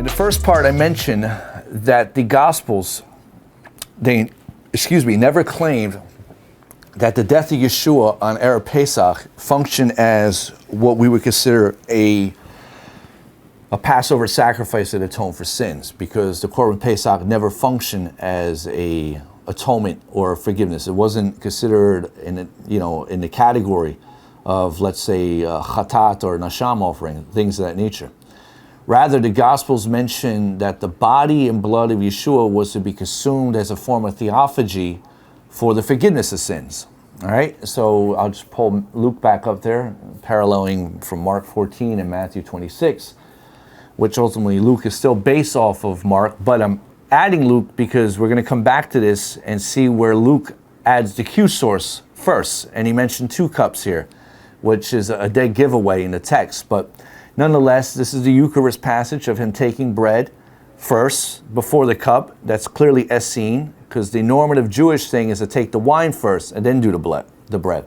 the first part I mentioned that the Gospels, they never claimed that the death of Yeshua on Erev Pesach functioned as what we would consider a Passover sacrifice that atoned for sins, because the Korban Pesach never functioned as a atonement or forgiveness. It wasn't considered in the category of, let's say, chatat or nasham offering, things of that nature. Rather, the Gospels mention that the body and blood of Yeshua was to be consumed as a form of theophagy for the forgiveness of sins. All right, so I'll just pull Luke back up there, paralleling from Mark 14 and Matthew 26, which ultimately Luke is still based off of Mark, but I'm adding Luke because we're going to come back to this and see where Luke adds the Q source first. And he mentioned 2 cups here, which is a dead giveaway in the text, but nonetheless, this is the Eucharist passage of him taking bread first before the cup. That's clearly Essene, because the normative Jewish thing is to take the wine first and then do the bread.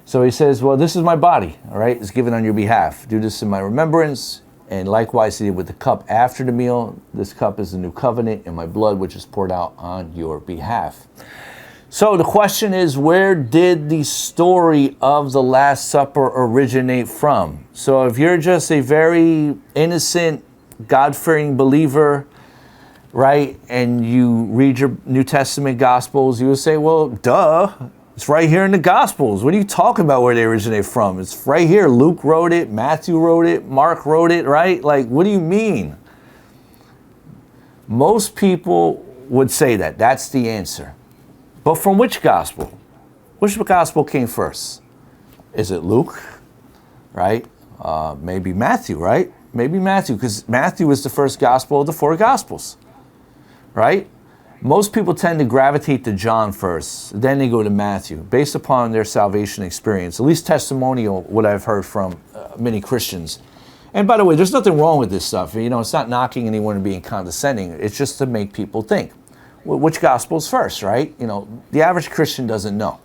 So he says, well, this is my body, all right? It's given on your behalf. Do this in my remembrance. And likewise, he did with the cup after the meal. This cup is the new covenant in my blood, which is poured out on your behalf. So the question is, where did the story of the Last Supper originate from? So if you're just a very innocent, God-fearing believer, right, and you read your New Testament Gospels, you would say, well, duh, it's right here in the Gospels. What are you talking about where they originate from? It's right here. Luke wrote it, Matthew wrote it, Mark wrote it, right? Like, what do you mean? Most people would say that. That's the answer. But from which gospel? Which gospel came first? Is it Luke, right? Maybe Matthew, right? Maybe Matthew, because Matthew was the first gospel of the 4 gospels, right? Most people tend to gravitate to John first, then they go to Matthew, based upon their salvation experience, at least testimonial, what I've heard from many Christians. And by the way, there's nothing wrong with this stuff. It's not knocking anyone and being condescending. It's just to make people think. Which gospel's first, right? The average Christian doesn't know.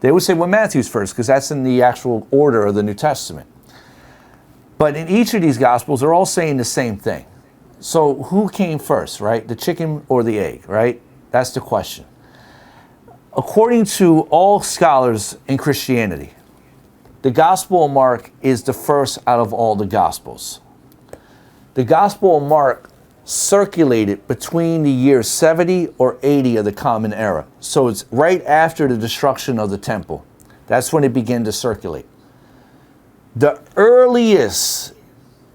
They would say, well, Matthew's first, because that's in the actual order of the New Testament. But in each of these gospels, they're all saying the same thing. So who came first, right? The chicken or the egg, right? That's the question. According to all scholars in Christianity, the Gospel of Mark is the first out of all the Gospels. The Gospel of Mark circulated between the years 70 or 80 of the Common Era. So it's right after the destruction of the temple. That's when it began to circulate. The earliest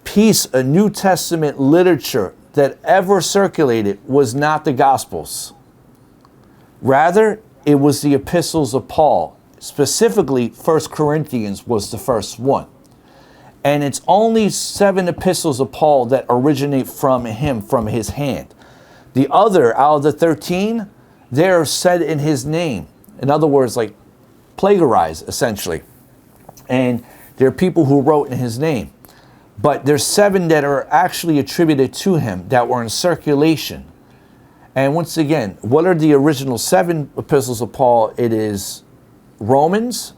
piece of New Testament literature that ever circulated was not the Gospels. Rather, it was the epistles of Paul. Specifically, 1 Corinthians was the first one. And it's only 7 epistles of Paul that originate from him, from his hand. The other, out of the 13, they're said in his name. In other words, like plagiarized, essentially. And there are people who wrote in his name. But there's 7 that are actually attributed to him that were in circulation. And once again, what are the original 7 epistles of Paul? It is Romans,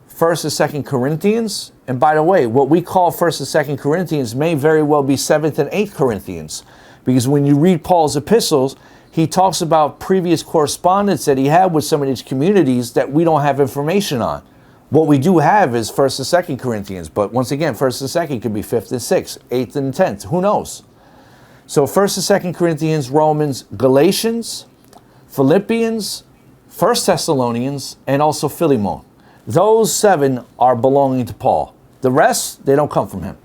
1st and 2nd Corinthians. And by the way, what we call 1st and 2nd Corinthians may very well be 7th and 8th Corinthians. Because when you read Paul's epistles, he talks about previous correspondence that he had with some of these communities that we don't have information on. What we do have is 1st and 2nd Corinthians. But once again, 1st and 2nd could be 5th and 6th, 8th and 10th. Who knows? So 1st and 2nd Corinthians, Romans, Galatians, Philippians, 1st Thessalonians, and also Philemon. Those 7 are belonging to Paul. The rest, they don't come from him.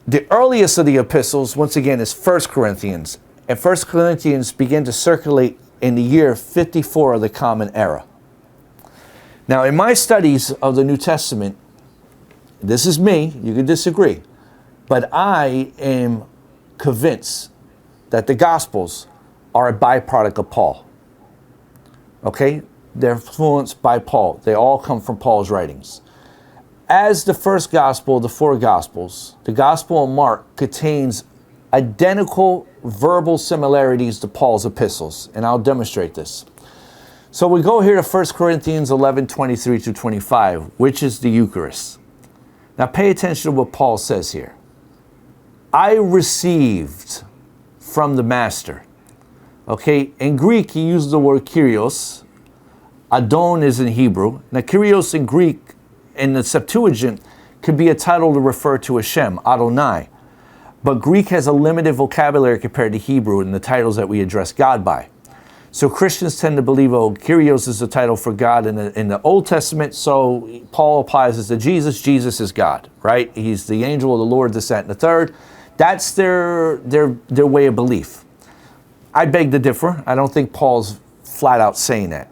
The earliest of the epistles, once again, is 1st Corinthians. And 1st Corinthians began to circulate in the year 54 of the Common Era. Now, in my studies of the New Testament, this is me, you can disagree, but I am convinced that the Gospels are a byproduct of Paul. Okay? They're influenced by Paul. They all come from Paul's writings. As the first Gospel of the 4 Gospels, the Gospel of Mark contains identical verbal similarities to Paul's epistles, and I'll demonstrate this. So we go here to 1 Corinthians 11, 23 to 25, which is the Eucharist. Now pay attention to what Paul says here. I received from the master. Okay, in Greek, he used the word Kyrios. Adon is in Hebrew. Now, Kyrios in Greek, in the Septuagint, could be a title to refer to Hashem, Adonai. But Greek has a limited vocabulary compared to Hebrew in the titles that we address God by. So Christians tend to believe, oh, Kyrios is the title for God in the Old Testament, so Paul applies it to Jesus. Jesus is God, right? He's the angel of the Lord, this, that, and the third. That's their way of belief. I beg to differ. I don't think Paul's flat out saying that.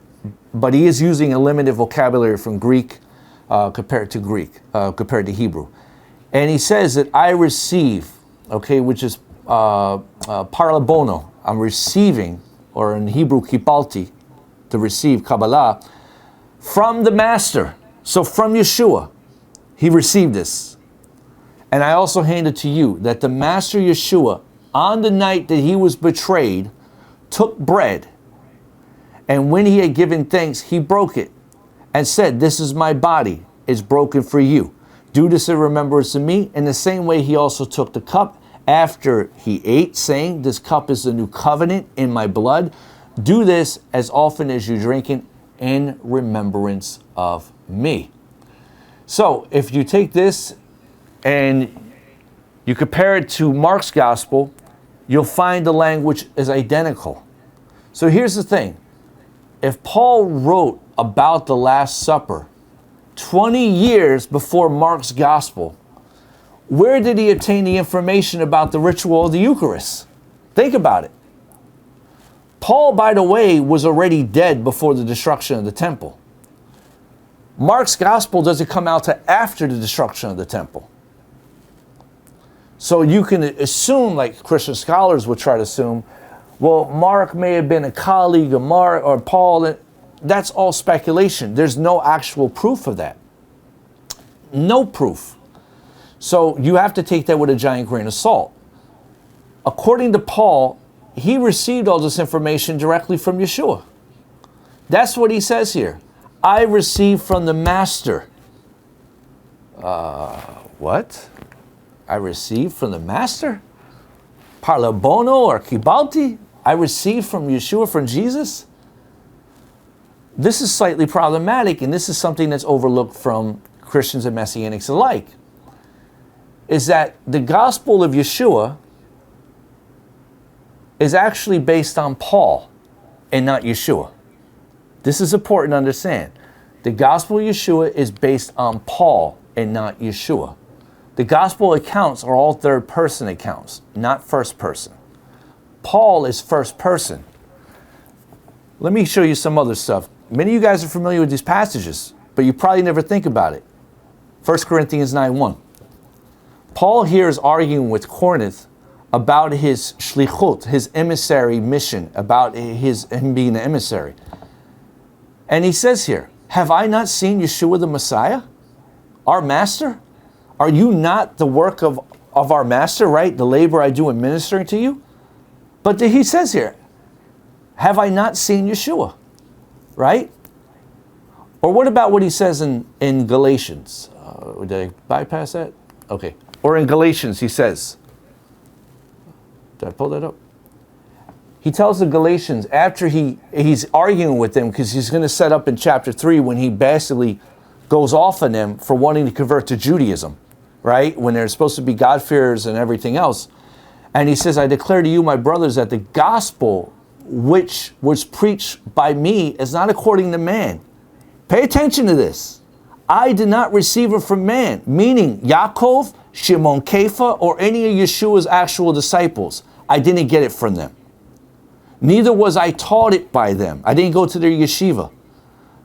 But he is using a limited vocabulary from Greek compared to Hebrew. And he says that I receive, okay, which is parlabono. I'm receiving, or in Hebrew, kipalti, to receive, Kabbalah, from the master. So from Yeshua, he received this. And I also hand it to you, that the master Yeshua, on the night that he was betrayed, took bread. And when he had given thanks, he broke it and said, this is my body, it's broken for you. Do this in remembrance of me. In the same way, he also took the cup after he ate, saying, this cup is the new covenant in my blood. Do this as often as you drink it in remembrance of me. So if you take this and you compare it to Mark's gospel, you'll find the language is identical. So here's the thing. If Paul wrote about the Last Supper 20 years before Mark's gospel, where did he obtain the information about the ritual of the Eucharist? Think about it. Paul, by the way, was already dead before the destruction of the temple. Mark's gospel doesn't come out to after the destruction of the temple. So you can assume, like Christian scholars would try to assume, well, Mark may have been a colleague of Mark or Paul. That's all speculation. There's no actual proof of that. No proof. So you have to take that with a giant grain of salt. According to Paul, he received all this information directly from Yeshua. That's what he says here. I received from the master. What? I received from the master? Parlabono or kibalti? I received from Yeshua, from Jesus? This is slightly problematic, and this is something that's overlooked from Christians and Messianics alike, is that the gospel of Yeshua is actually based on Paul and not Yeshua. This is important to understand. The gospel of Yeshua is based on Paul and not Yeshua. The gospel accounts are all third person accounts, not first person. Paul is first person. Let me show you some other stuff. Many of you guys are familiar with these passages, but you probably never think about it. 1 Corinthians 9:1. Paul here is arguing with Corinth about his shlichut, his emissary mission, about him being an emissary. And he says here, have I not seen Yeshua the Messiah, our master? Are you not the work of our master, right? The labor I do in ministering to you? But he says here, have I not seen Yeshua, right? Or what about what he says in Galatians? Did I bypass that? Okay. Or in Galatians, he says, did I pull that up? He tells the Galatians, after he's arguing with them, because he's going to set up in chapter 3 when he basically goes off on them for wanting to convert to Judaism, right? When they're supposed to be God-fearers and everything else. And he says, I declare to you, my brothers, that the gospel which was preached by me is not according to man. Pay attention to this. I did not receive it from man, meaning Yaakov, Shimon Kepha, or any of Yeshua's actual disciples. I didn't get it from them. Neither was I taught it by them. I didn't go to their yeshiva.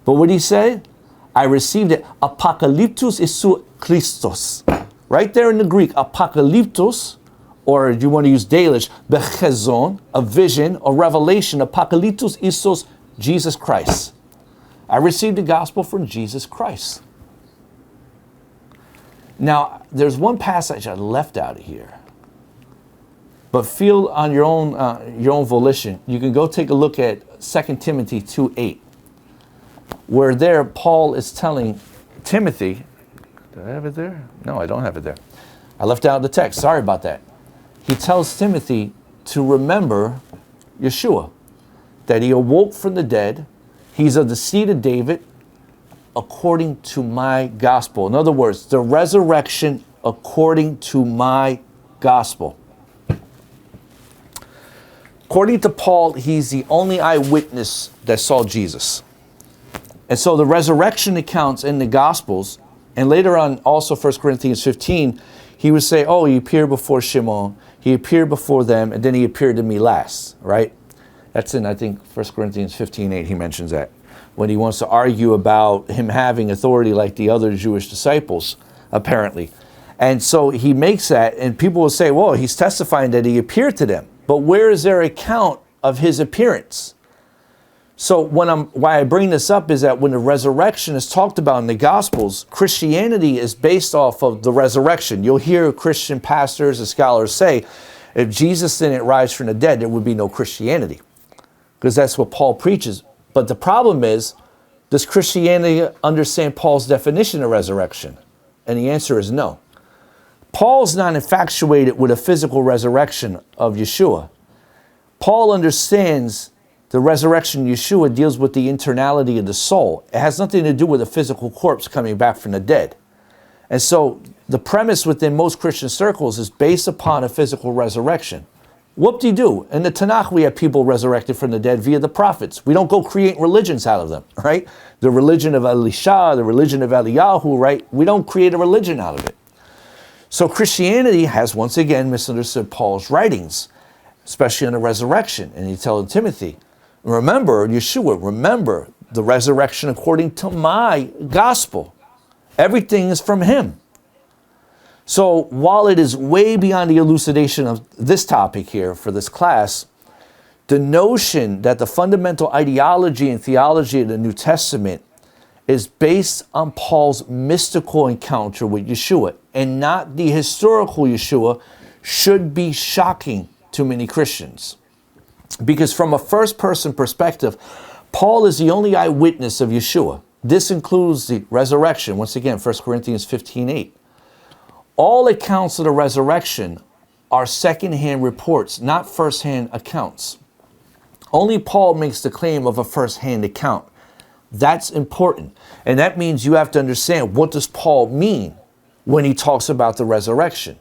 But what he said, I received it. Apocalyptus isu Christos. Right there in the Greek, apocalyptus, or you want to use Didache, bechezon, a vision, a revelation, apocalyptus isos, Jesus Christ. I received the gospel from Jesus Christ. Now, there's one passage I left out of here. But feel on your own volition. You can go take a look at 2 Timothy 2:8, where there Paul is telling Timothy, do I have it there? No, I don't have it there. I left out the text. Sorry about that. he tells Timothy to remember Yeshua, that he awoke from the dead, he's of the seed of David, according to my gospel. In other words, the resurrection according to my gospel. According to Paul, he's the only eyewitness that saw Jesus. And so the resurrection accounts in the Gospels, and later on also 1 Corinthians 15, he would say, oh, he appeared before Shimon, he appeared before them, and then he appeared to me last, right? That's in, I think, 1 Corinthians 15:8, he mentions that, when he wants to argue about him having authority like the other Jewish disciples, apparently. And so he makes that, and people will say, well, he's testifying that he appeared to them. But where is their account of his appearance? So why I bring this up is that when the resurrection is talked about in the Gospels, Christianity is based off of the resurrection. You'll hear Christian pastors and scholars say, if Jesus didn't rise from the dead, there would be no Christianity, because that's what Paul preaches. But the problem is, does Christianity understand Paul's definition of resurrection? And the answer is no. Paul's not infatuated with a physical resurrection of Yeshua. Paul understands the resurrection of Yeshua deals with the internality of the soul. It has nothing to do with a physical corpse coming back from the dead. And so the premise within most Christian circles is based upon a physical resurrection. Whoop-de-doo. In the Tanakh, we have people resurrected from the dead via the prophets. We don't go create religions out of them, right? The religion of Elisha, the religion of Eliyahu, right? We don't create a religion out of it. So Christianity has once again misunderstood Paul's writings, especially on the resurrection. And he tells Timothy, remember Yeshua, remember the resurrection according to my gospel. Everything is from him. So while it is way beyond the elucidation of this topic here for this class, the notion that the fundamental ideology and theology of the New Testament is based on Paul's mystical encounter with Yeshua and not the historical Yeshua should be shocking to many Christians. Because from a first-person perspective, Paul is the only eyewitness of Yeshua. This includes the resurrection. Once again, 1 Corinthians 15:8. All accounts of the resurrection are second-hand reports, not first-hand accounts. Only Paul makes the claim of a first-hand account. That's important. And that means you have to understand, what does Paul mean when he talks about the resurrection?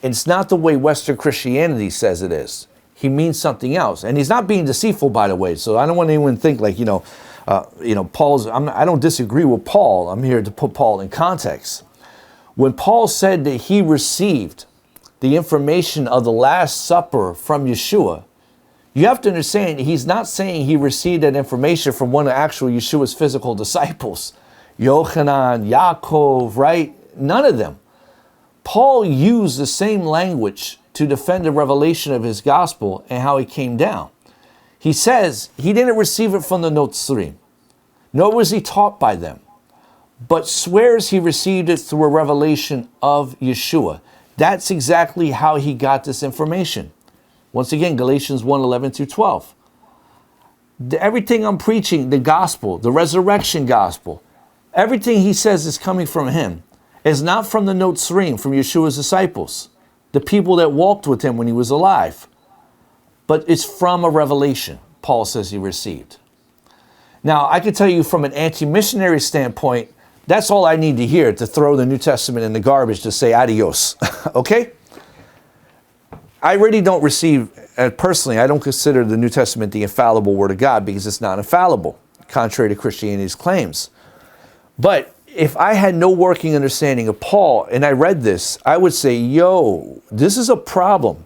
It's not the way Western Christianity says it is. He means something else. And he's not being deceitful, by the way. So I don't want anyone to think like, I don't disagree with Paul. I'm here to put Paul in context. When Paul said that he received the information of the Last Supper from Yeshua, you have to understand, he's not saying he received that information from one of actual Yeshua's physical disciples. Yochanan, Yaakov, right? None of them. Paul used the same language to defend the revelation of his gospel and how it came down. He says he didn't receive it from the Notzrim, nor was he taught by them, but swears he received it through a revelation of Yeshua. That's exactly how he got this information. Once again, Galatians 1:11 through 12. Everything I'm preaching, the gospel, the resurrection gospel, everything he says is coming from him. It's not from the Notzrim, from Yeshua's disciples, the people that walked with him when he was alive. But it's from a revelation, Paul says he received. Now, I can tell you from an anti-missionary standpoint, that's all I need to hear to throw the New Testament in the garbage to say adios, okay? I really don't personally, I don't consider the New Testament the infallible Word of God because it's not infallible, contrary to Christianity's claims. But if I had no working understanding of Paul and I read this, I would say, this is a problem.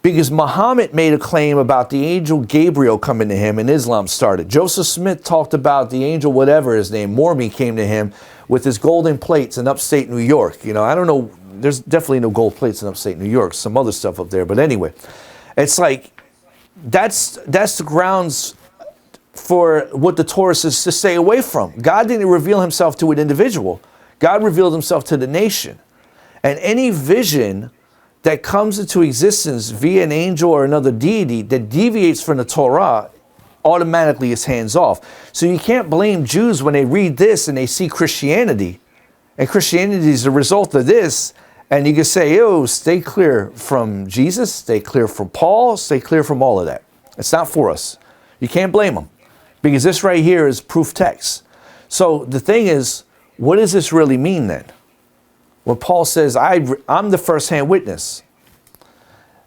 Because Muhammad made a claim about the angel Gabriel coming to him and Islam started. Joseph Smith talked about the angel, whatever his name, Mormon, came to him with his golden plates in upstate New York. I don't know, there's definitely no gold plates in upstate New York, some other stuff up there. But anyway, it's like, that's the grounds for what the Torah says to stay away from. God didn't reveal himself to an individual. God revealed himself to the nation. And any vision that comes into existence via an angel or another deity that deviates from the Torah automatically is hands off. So you can't blame Jews when they read this and they see Christianity, and Christianity is the result of this, And you can say, oh, stay clear from Jesus, stay clear from Paul, stay clear from all of that. It's not for us. You can't blame them, because this right here is proof text. So the thing is, what does this really mean then? When Paul says, I'm the first-hand witness.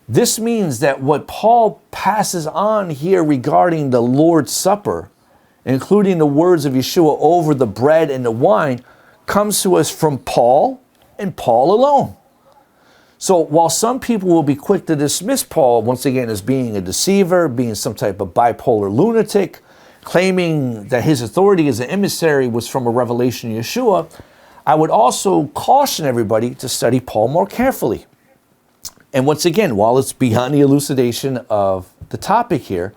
This means that what Paul passes on here regarding the Lord's Supper, including the words of Yeshua over the bread and the wine, comes to us from Paul and Paul alone. So while some people will be quick to dismiss Paul, once again, as being a deceiver, being some type of bipolar lunatic, claiming that his authority as an emissary was from a revelation of Yeshua, I would also caution everybody to study Paul more carefully. And once again, while it's beyond the elucidation of the topic here,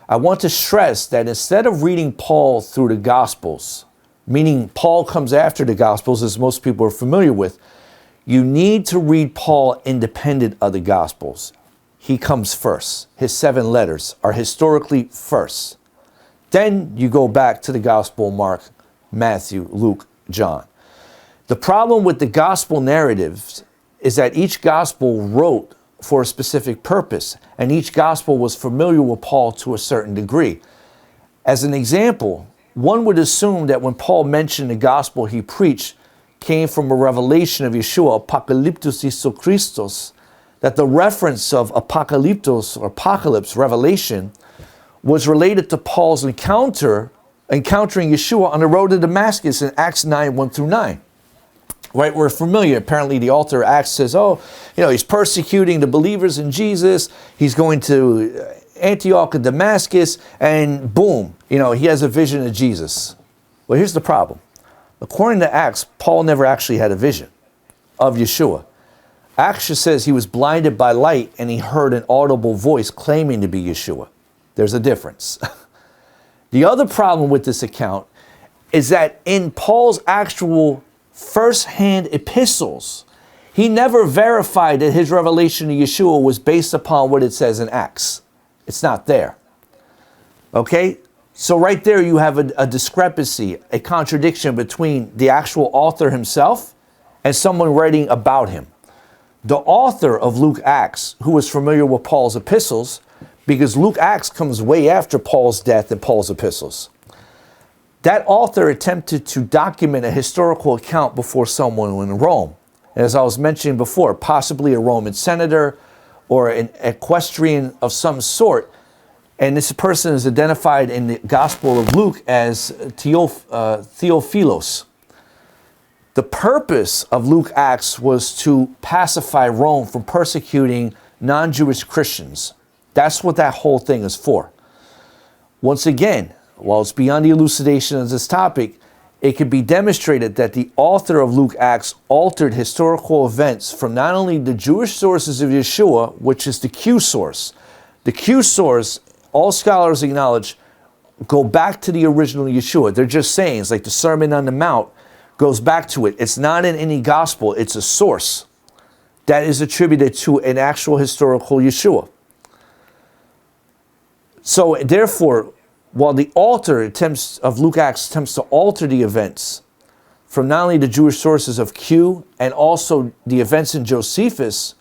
I want to stress that instead of reading Paul through the Gospels, meaning Paul comes after the Gospels, as most people are familiar with, you need to read Paul independent of the Gospels. He comes first. His 7 letters are historically first. Then you go back to the Gospel of Mark, Matthew, Luke, John. The problem with the Gospel narratives is that each Gospel wrote for a specific purpose, and each Gospel was familiar with Paul to a certain degree. As an example, one would assume that when Paul mentioned the Gospel he preached came from a revelation of Yeshua, Apocalyptus Iso Christos, that the reference of Apocalyptos or Apocalypse, revelation, was related to Paul's encountering Yeshua on the road to Damascus in Acts 9, 1 through 9. Right, we're familiar. Apparently the author of Acts says, he's persecuting the believers in Jesus. He's going to Antioch and Damascus, and boom, he has a vision of Jesus. Well, here's the problem. According to Acts, Paul never actually had a vision of Yeshua. Acts just says he was blinded by light and he heard an audible voice claiming to be Yeshua. There's a difference. The other problem with this account is that in Paul's actual first-hand epistles, he never verified that his revelation of Yeshua was based upon what it says in Acts. It's not there. Okay? So right there you have a discrepancy, a contradiction between the actual author himself and someone writing about him. The author of Luke Acts, who was familiar with Paul's epistles, because Luke Acts comes way after Paul's death and Paul's epistles. That author attempted to document a historical account before someone in Rome. And as I was mentioning before, possibly a Roman senator or an equestrian of some sort. And this person is identified in the Gospel of Luke as Theophilos. The purpose of Luke Acts was to pacify Rome from persecuting non-Jewish Christians. That's what that whole thing is for. Once again, while it's beyond the elucidation of this topic, it could be demonstrated that the author of Luke Acts altered historical events from not only the Jewish sources of Yeshua, which is the Q source. The Q source, all scholars acknowledge, go back to the original Yeshua. They're just sayings, like the Sermon on the Mount goes back to it. It's not in any gospel, it's a source that is attributed to an actual historical Yeshua. So therefore, while the author of Luke Acts attempts to alter the events from not only the Jewish sources of Q and also the events in Josephus,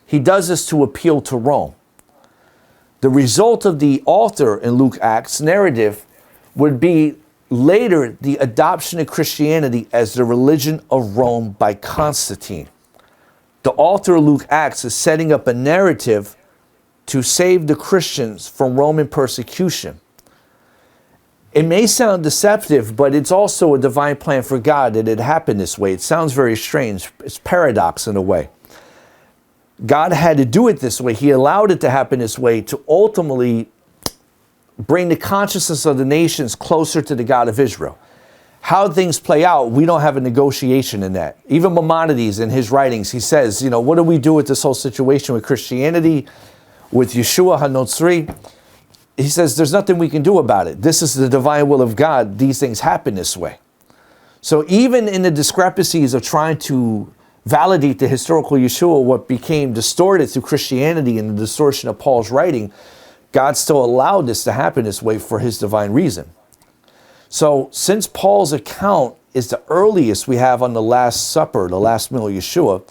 he does this to appeal to Rome. The result of the author in Luke Acts narrative would be later the adoption of Christianity as the religion of Rome by Constantine. The author of Luke Acts is setting up a narrative to save the Christians from Roman persecution. It may sound deceptive, but it's also a divine plan for God that it happened this way. It sounds very strange. It's paradox in a way. God had to do it this way. He allowed it to happen this way to ultimately bring the consciousness of the nations closer to the God of Israel. How things play out, we don't have a negotiation in that. Even Maimonides in his writings, he says, what do we do with this whole situation with Christianity, with Yeshua HaNotzri? He says, there's nothing we can do about it. This is the divine will of God. These things happen this way. So even in the discrepancies of trying to validate the historical Yeshua, what became distorted through Christianity and the distortion of Paul's writing, God still allowed this to happen this way for his divine reason. So since Paul's account is the earliest we have on the Last Supper, the last meal of Yeshua,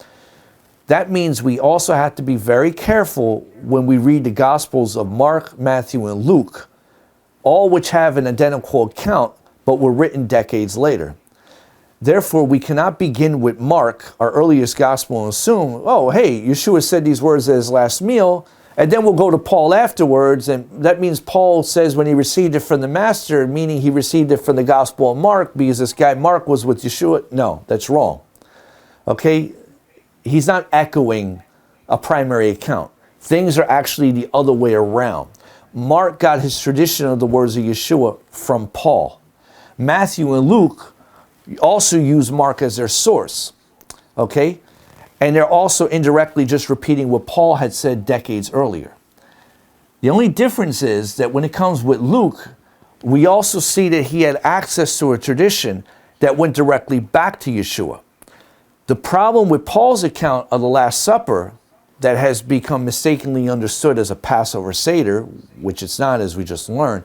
that means we also have to be very careful when we read the Gospels of Mark, Matthew, and Luke, all which have an identical account, but were written decades later. Therefore, we cannot begin with Mark, our earliest Gospel, and assume, oh, hey, Yeshua said these words at his last meal, and then we'll go to Paul afterwards, and that means Paul says when he received it from the Master, meaning he received it from the Gospel of Mark, because this guy Mark was with Yeshua. No, that's wrong. Okay? He's not echoing a primary account. Things are actually the other way around. Mark got his tradition of the words of Yeshua from Paul. Matthew and Luke also use Mark as their source. Okay? And they're also indirectly just repeating what Paul had said decades earlier. The only difference is that when it comes with Luke, we also see that he had access to a tradition that went directly back to Yeshua. The problem with Paul's account of the Last Supper that has become mistakenly understood as a Passover Seder, which it's not, as we just learned,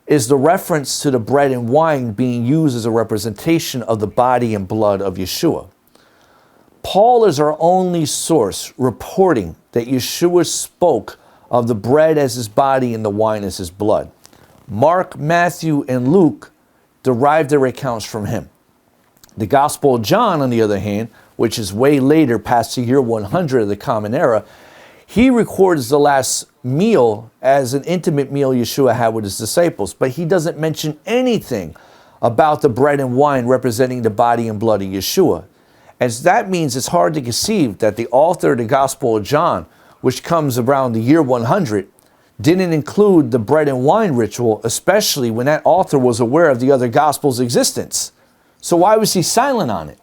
is the reference to the bread and wine being used as a representation of the body and blood of Yeshua. Paul is our only source reporting that Yeshua spoke of the bread as his body and the wine as his blood. Mark, Matthew, and Luke derive their accounts from him. The Gospel of John, on the other hand, which is way later, past the year 100 of the Common Era, he records the last meal as an intimate meal Yeshua had with his disciples, but he doesn't mention anything about the bread and wine representing the body and blood of Yeshua. As that means it's hard to conceive that the author of the Gospel of John, which comes around the year 100, didn't include the bread and wine ritual, especially when that author was aware of the other Gospels' existence. So why was he silent on it?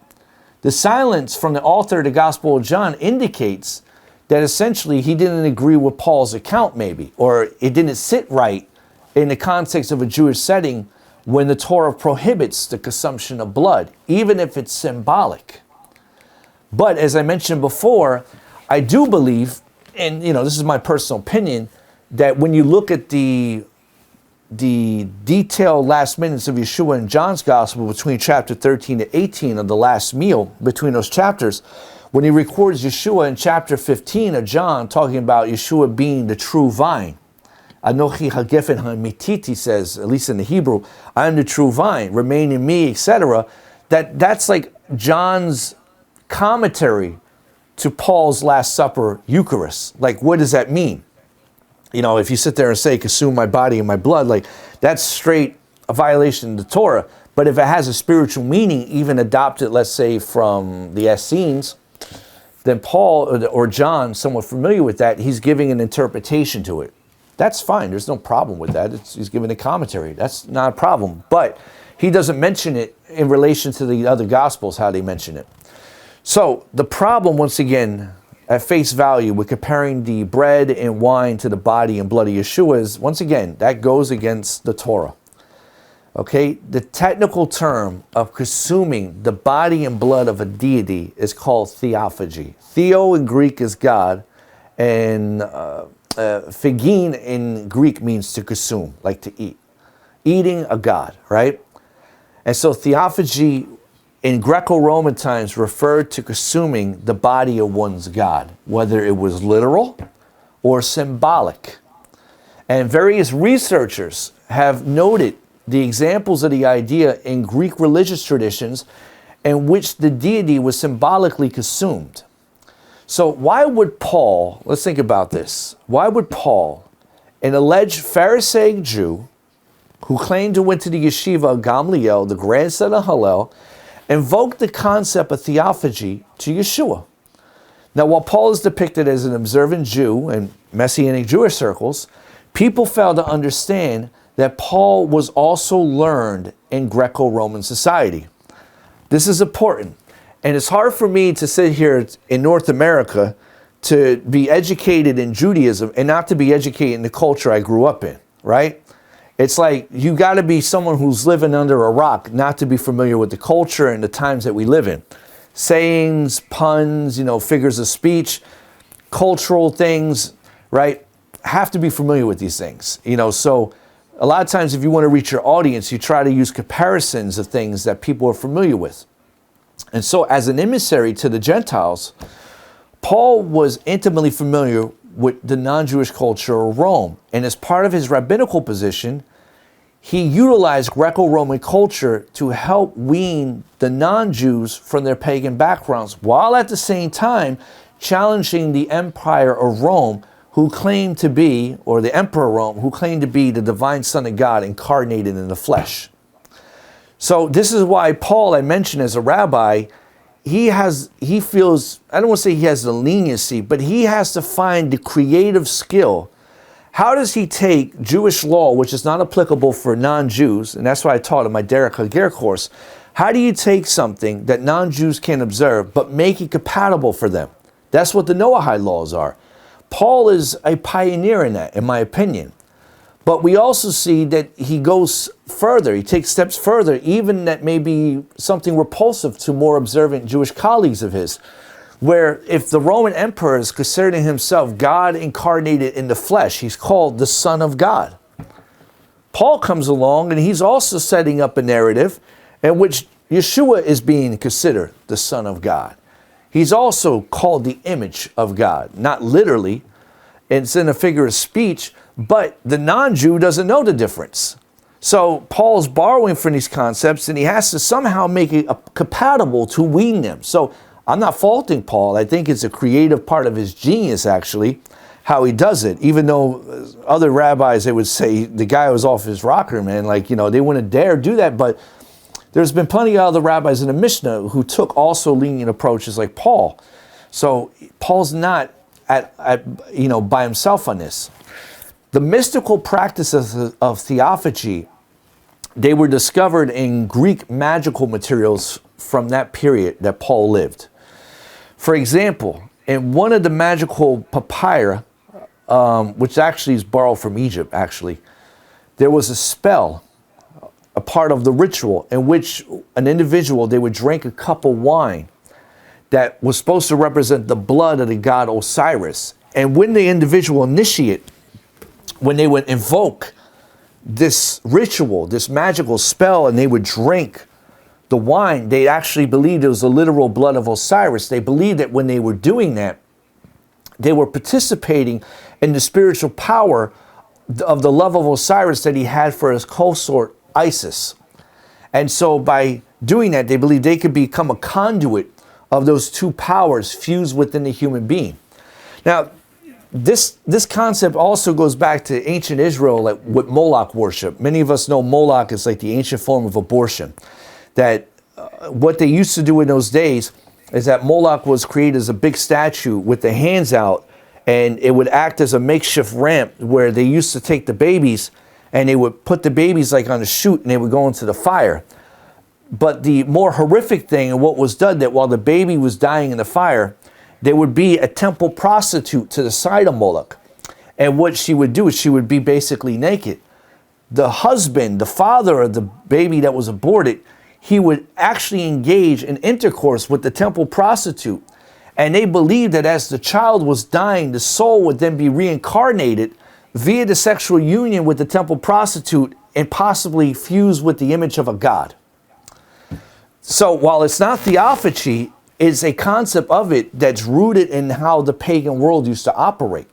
The silence from the author of the Gospel of John indicates that essentially he didn't agree with Paul's account maybe, or it didn't sit right in the context of a Jewish setting when the Torah prohibits the consumption of blood, even if it's symbolic. But as I mentioned before, I do believe, and this is my personal opinion, that when you look at the detailed last minutes of Yeshua and John's Gospel between chapter 13 to 18 of the last meal, between those chapters, when he records Yeshua in chapter 15 of John, talking about Yeshua being the true vine. Anochi hagefen hamitit, he says, at least in the Hebrew, I am the true vine, remain in me, etc. That's like John's commentary to Paul's Last Supper Eucharist. Like, what does that mean? If you sit there and say, consume my body and my blood, like, that's straight a violation of the Torah. But if it has a spiritual meaning, even adopted, let's say, from the Essenes, then Paul or John, somewhat familiar with that, he's giving an interpretation to it. That's fine. There's no problem with that. He's giving a commentary. That's not a problem. But he doesn't mention it in relation to the other Gospels, how they mention it. So the problem, once again, at face value, with comparing the bread and wine to the body and blood of Yeshua is, once again, that goes against the Torah. Okay? The technical term of consuming the body and blood of a deity is called theophagy. Theo in Greek is God, and phagin in Greek means to consume, like to eat. Eating a god, right? And so theophagy in Greco-Roman times referred to consuming the body of one's god, whether it was literal or symbolic. And various researchers have noted the examples of the idea in Greek religious traditions in which the deity was symbolically consumed. So why would Paul, let's think about this, why would Paul, an alleged Pharisaic Jew who claimed to went to the yeshiva of Gamliel, the grandson of Hillel, invoke the concept of theophagy to Yeshua? Now, while Paul is depicted as an observant Jew in Messianic Jewish circles, people fail to understand that Paul was also learned in Greco-Roman society. This is important. And it's hard for me to sit here in North America to be educated in Judaism and not to be educated in the culture I grew up in, right? It's like you got to be someone who's living under a rock not to be familiar with the culture and the times that we live in. Sayings, puns, figures of speech, cultural things, right? Have to be familiar with these things. So a lot of times if you want to reach your audience, you try to use comparisons of things that people are familiar with. And so as an emissary to the Gentiles, Paul was intimately familiar with the non-Jewish culture of Rome, and as part of his rabbinical position, he utilized Greco-Roman culture to help wean the non-Jews from their pagan backgrounds, while at the same time challenging the empire of Rome, who claimed to be, or the emperor of Rome, who claimed to be the divine Son of God incarnated in the flesh. So this is why Paul, I mentioned as a rabbi, he feels, I don't want to say he has the leniency, but he has to find the creative skill. How does he take Jewish law, which is not applicable for non-Jews, and that's why I taught in my Didache course, how do you take something that non-Jews can observe, but make it compatible for them? That's what the Noahide laws are. Paul is a pioneer in that, in my opinion. But we also see that he goes further, he takes steps further, even that may be something repulsive to more observant Jewish colleagues of his, where if the Roman emperor is considering himself God incarnated in the flesh, he's called the Son of God. Paul comes along and he's also setting up a narrative in which Yeshua is being considered the Son of God. He's also called the image of God, not literally, it's in a figure of speech, but the non-Jew doesn't know the difference. So Paul's borrowing from these concepts and he has to somehow make it compatible to wean them. So I'm not faulting Paul. I think it's a creative part of his genius, actually, how he does it. Even though other rabbis, they would say the guy was off his rocker, man. Like, you know, they wouldn't dare do that. But there's been plenty of other rabbis in the Mishnah who took also lenient approaches like Paul. So Paul's not by himself on this. The mystical practices of theophagy, they were discovered in Greek magical materials from that period that Paul lived. For example, in one of the magical papyri, which actually is borrowed from Egypt, actually, there was a spell, a part of the ritual, in which an individual, they would drink a cup of wine that was supposed to represent the blood of the god Osiris. And when the individual initiate, when they would invoke this ritual, this magical spell, and they would drink the wine, they actually believed it was the literal blood of Osiris. They believed that when they were doing that, they were participating in the spiritual power of the love of Osiris that he had for his consort Isis. And so by doing that, they believed they could become a conduit of those two powers fused within the human being. Now, this concept also goes back to ancient Israel, like with Moloch worship. Many of us know Moloch is like the ancient form of abortion. That what they used to do in those days is that Moloch was created as a big statue with the hands out, and it would act as a makeshift ramp where they used to take the babies and they would put the babies like on a chute and they would go into the fire. But the more horrific thing and what was done, that while the baby was dying in the fire, there would be a temple prostitute to the side of Moloch. And what she would do is she would be basically naked. The husband, the father of the baby that was aborted, he would actually engage in intercourse with the temple prostitute. And they believed that as the child was dying, the soul would then be reincarnated via the sexual union with the temple prostitute and possibly fuse with the image of a god. So while it's not theophagy, it's a concept of it that's rooted in how the pagan world used to operate.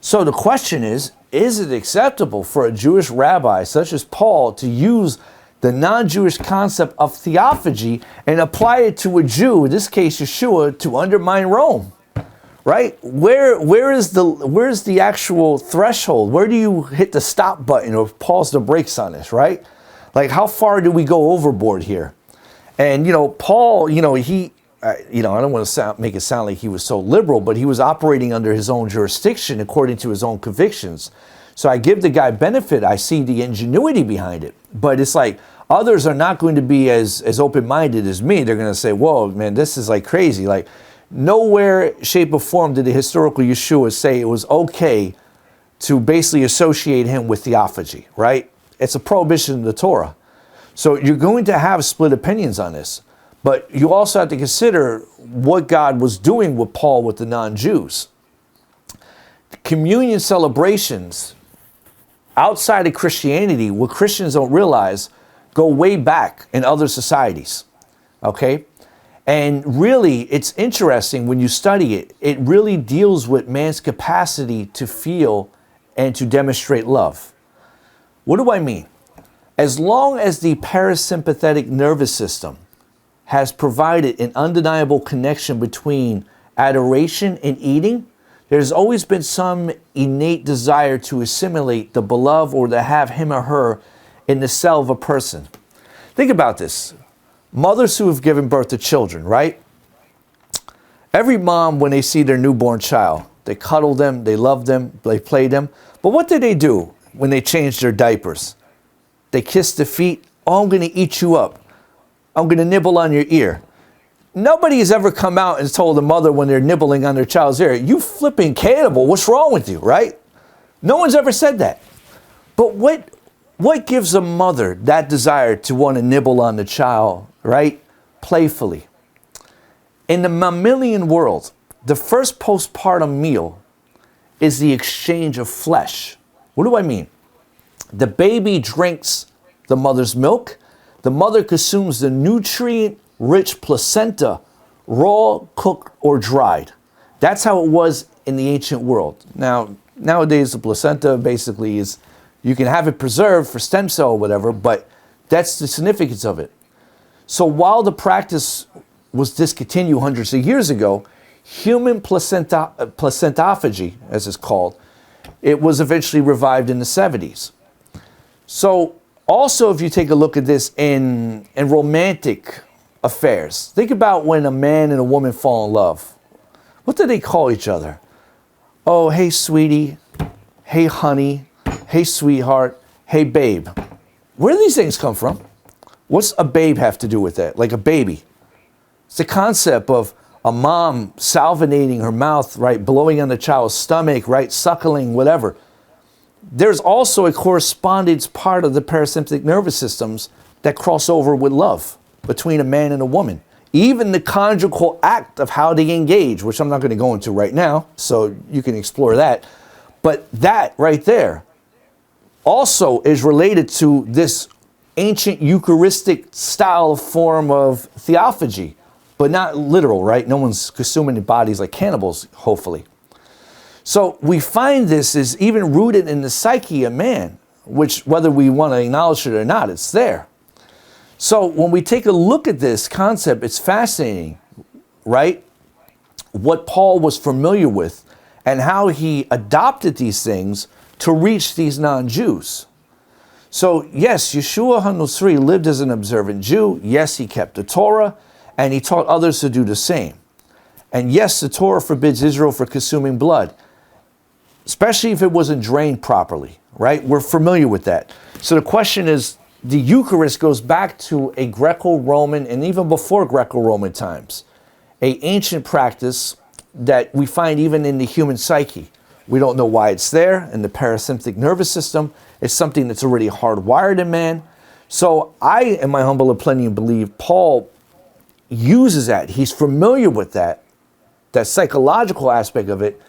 So the question is it acceptable for a Jewish rabbi such as Paul to use the non-Jewish concept of theophagy and apply it to a Jew, in this case Yeshua, to undermine Rome? Right? Where is the actual threshold? Where do you hit the stop button or pause the brakes on this, right? Like, how far do we go overboard here? And, Paul, he, I don't want to make it sound like he was so liberal, but he was operating under his own jurisdiction according to his own convictions. So I give the guy benefit. I see the ingenuity behind it. But it's like others are not going to be as open-minded as me. They're going to say, whoa, man, this is like crazy. Like, nowhere, shape, or form did the historical Yeshua say it was okay to basically associate him with theophagy, right? It's a prohibition in the Torah. So you're going to have split opinions on this. But you also have to consider what God was doing with Paul with the non-Jews. Communion celebrations outside of Christianity, what Christians don't realize, go way back in other societies, okay? And really, it's interesting when you study it. It really deals with man's capacity to feel and to demonstrate love. What do I mean? As long as the parasympathetic nervous system has provided an undeniable connection between adoration and eating, there's always been some innate desire to assimilate the beloved or to have him or her in the cell of a person. Think about this. Mothers who have given birth to children, right? Every mom, when they see their newborn child, they cuddle them, they love them, they play them. But what do they do when they change their diapers? They kiss the feet. Oh, I'm going to eat you up. I'm going to nibble on your ear. Nobody has ever come out and told a mother when they're nibbling on their child's ear, you flipping cannibal, what's wrong with you, right? No one's ever said that. But what gives a mother that desire to want to nibble on the child, right? Playfully. In the mammalian world, the first postpartum meal is the exchange of flesh. What do I mean? The baby drinks the mother's milk. The mother consumes the nutrient-rich placenta, raw, cooked, or dried. That's how it was in the ancient world. Now, nowadays, the placenta basically is, you can have it preserved for stem cell or whatever, but that's the significance of it. So while the practice was discontinued hundreds of years ago, human placentophagy, as it's called, it was eventually revived in the 70s. So also, if you take a look at this in romantic affairs, think about when a man and a woman fall in love. What do they call each other? Oh, hey, sweetie. Hey, honey. Hey, sweetheart. Hey, babe. Where do these things come from? What's a babe have to do with that? Like a baby. It's the concept of a mom salivating her mouth, right, blowing on the child's stomach, right, suckling, whatever. There's also a correspondence part of the parasympathetic nervous systems that cross over with love between a man and a woman. Even the conjugal act of how they engage, which I'm not going to go into right now, so you can explore that. But that right there also is related to this ancient Eucharistic style form of theophagy, but not literal, right? No one's consuming the bodies like cannibals, hopefully. So we find this is even rooted in the psyche of man, which whether we want to acknowledge it or not, it's there. So when we take a look at this concept, it's fascinating, right? What Paul was familiar with and how he adopted these things to reach these non-Jews. So yes, Yeshua HaNosri lived as an observant Jew. Yes, he kept the Torah and he taught others to do the same. And yes, the Torah forbids Israel for consuming blood, especially if it wasn't drained properly, right? We're familiar with that. So the question is, the Eucharist goes back to a Greco-Roman and even before Greco-Roman times, an ancient practice that we find even in the human psyche. We don't know why it's there in the parasympathetic nervous system. It's something that's already hardwired in man. So I, in my humble opinion, believe Paul uses that. He's familiar with that psychological aspect of it,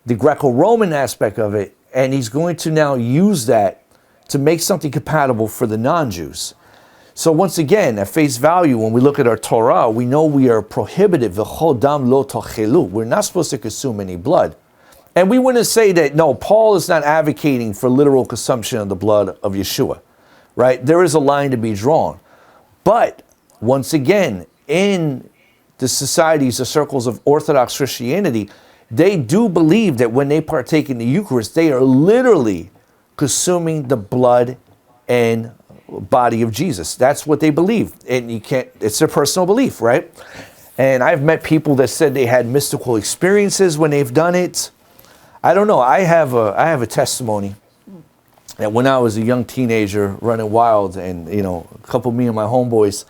the Greco-Roman aspect of it, and he's going to now use that to make something compatible for the non-Jews. So once again, at face value, when we look at our Torah, we know we are prohibited. V'chol dam lo tochelu. We're not supposed to consume any blood. And we wouldn't say that, no, Paul is not advocating for literal consumption of the blood of Yeshua, right? There is a line to be drawn. But once again, in the societies, the circles of Orthodox Christianity, they do believe that when they partake in the Eucharist, they are literally consuming the blood and body of Jesus. That's what they believe. And you can't, it's their personal belief, right? And I've met people that said they had mystical experiences when they've done it. I don't know. I have a testimony that when I was a young teenager running wild, and a couple of me and my homeboys,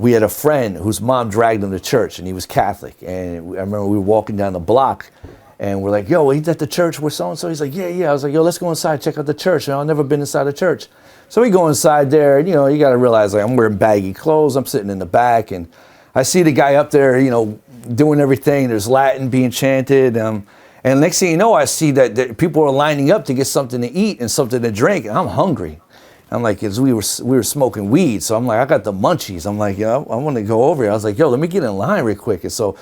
we had a friend whose mom dragged him to church, and he was Catholic. And I remember we were walking down the block, and we're like, yo, he's at the church with so-and-so. He's like, yeah. I was like, yo, let's go inside, check out the church. And I've never been inside the church. So we go inside there, and, you got to realize, like, I'm wearing baggy clothes. I'm sitting in the back, and I see the guy up there, doing everything. There's Latin being chanted. And next thing you know, I see that people are lining up to get something to eat and something to drink, and I'm hungry. I'm like, as we were smoking weed, so I'm like, I got the munchies. I'm like, yo, I want to go over here. I was like, yo, let me get in line real quick. And so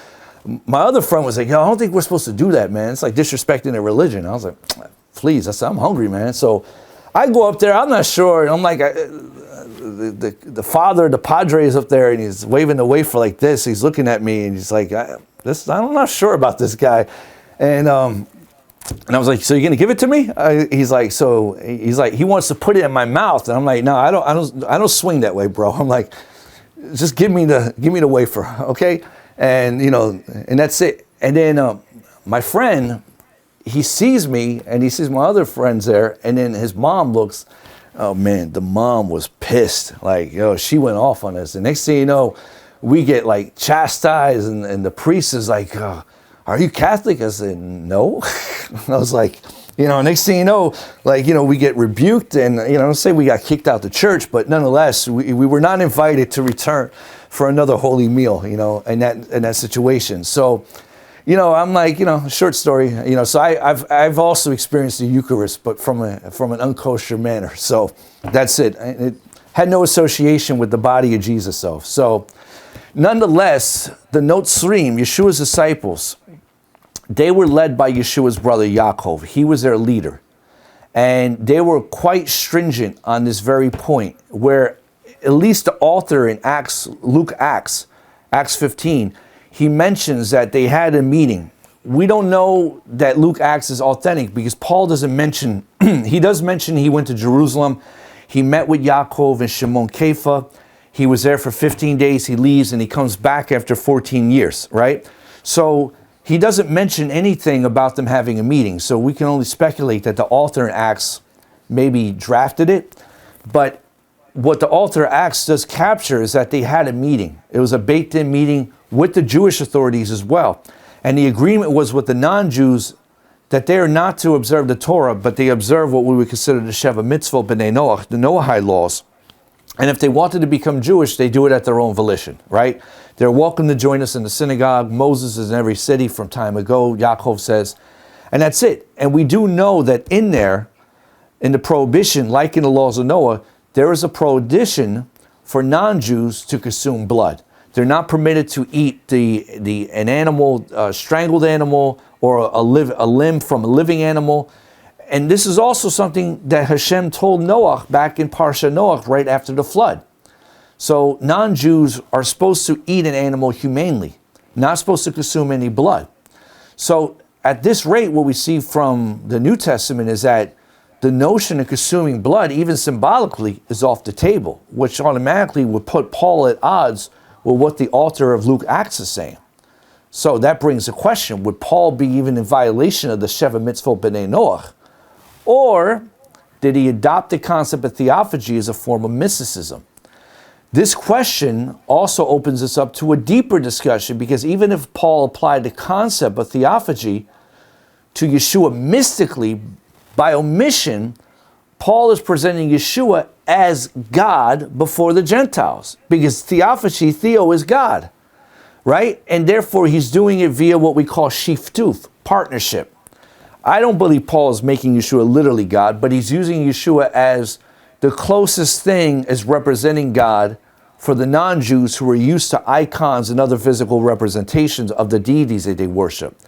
my other friend was like, yo, I don't think we're supposed to do that, man. It's like disrespecting their religion. I was like, please. I said, I'm hungry, man. So I go up there. I'm not sure. And I'm like, the father, the padre is up there, and he's waving the wafer like this. He's looking at me, and he's like, I'm not sure about this guy. And I was like, so you're gonna give it to me? He's like, he wants to put it in my mouth, and I'm like, no, I don't swing that way, bro. I'm like, just give me the wafer, okay? And and that's it. And then my friend, he sees me, and he sees my other friends there, and then his mom looks. Oh man, the mom was pissed. Like, yo, she went off on us. And next thing you know, we get like chastised, and the priest is like, are you Catholic? I said, no. I was like, next thing you know, like, we get rebuked, and, don't say we got kicked out the church, but nonetheless, we were not invited to return for another holy meal, in that situation. So, I'm like, short story, so I've also experienced the Eucharist, but from an unkosher manner. So that's it. It had no association with the body of Jesus, though. So nonetheless, the Notzrim, Yeshua's disciples, they were led by Yeshua's brother Yaakov. He was their leader. And they were quite stringent on this very point, where at least the author in Luke Acts 15, he mentions that they had a meeting. We don't know that Luke Acts is authentic because Paul doesn't mention, he does mention he went to Jerusalem. He met with Yaakov and Shimon Kepha. He was there for 15 days. He leaves and he comes back after 14 years, right? So he doesn't mention anything about them having a meeting. So we can only speculate that the author in Acts maybe drafted it. But what the author of Acts does capture is that they had a meeting. It was a baked-in meeting with the Jewish authorities as well. And the agreement was with the non-Jews that they are not to observe the Torah, but they observe what we would consider the Sheva Mitzvot B'nai Noach, the Noahide laws. And if they wanted to become Jewish, they do it at their own volition, right? They're welcome to join us in the synagogue. Moses is in every city from time ago, Yaakov says. And that's it. And we do know that in there, in the prohibition, like in the laws of Noah, there is a prohibition for non-Jews to consume blood. They're not permitted to eat an animal, strangled animal, or a limb from a living animal. And this is also something that Hashem told Noah back in Parsha Noah right after the flood. So non-Jews are supposed to eat an animal humanely, not supposed to consume any blood. So at this rate, what we see from the New Testament is that the notion of consuming blood, even symbolically, is off the table, which automatically would put Paul at odds with what the author of Luke Acts is saying. So that brings a question, would Paul be even in violation of the Sheva Mitzvot B'nai Noach? Or did he adopt the concept of theophagy as a form of mysticism? This question also opens us up to a deeper discussion, because even if Paul applied the concept of theophagy to Yeshua mystically, by omission, Paul is presenting Yeshua as God before the Gentiles, because theophagy, theo, is God, right? And therefore he's doing it via what we call shiftuf, partnership. I don't believe Paul is making Yeshua literally God, but he's using Yeshua as the closest thing as representing God for the non-Jews who are used to icons and other physical representations of the deities that they worship.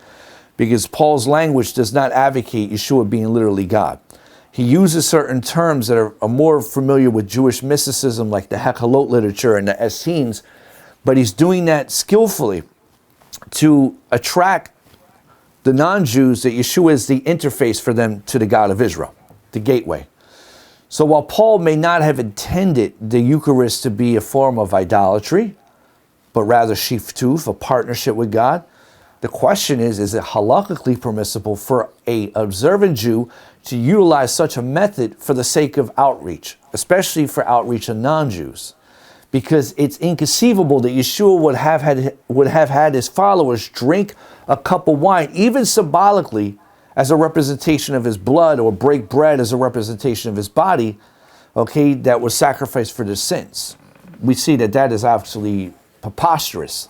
Because Paul's language does not advocate Yeshua being literally God. He uses certain terms that are more familiar with Jewish mysticism, like the Hekhalot literature and the Essenes, but he's doing that skillfully to attract the non-Jews that Yeshua is the interface for them to the God of Israel, the gateway. So while Paul may not have intended the Eucharist to be a form of idolatry, but rather shiftuf, a partnership with God, the question is it halakhically permissible for an observant Jew to utilize such a method for the sake of outreach, especially for outreach of non-Jews? Because it's inconceivable that Yeshua would have had his followers drink a cup of wine, even symbolically, as a representation of his blood, or break bread as a representation of his body, okay, that was sacrificed for their sins. We see that that is absolutely preposterous.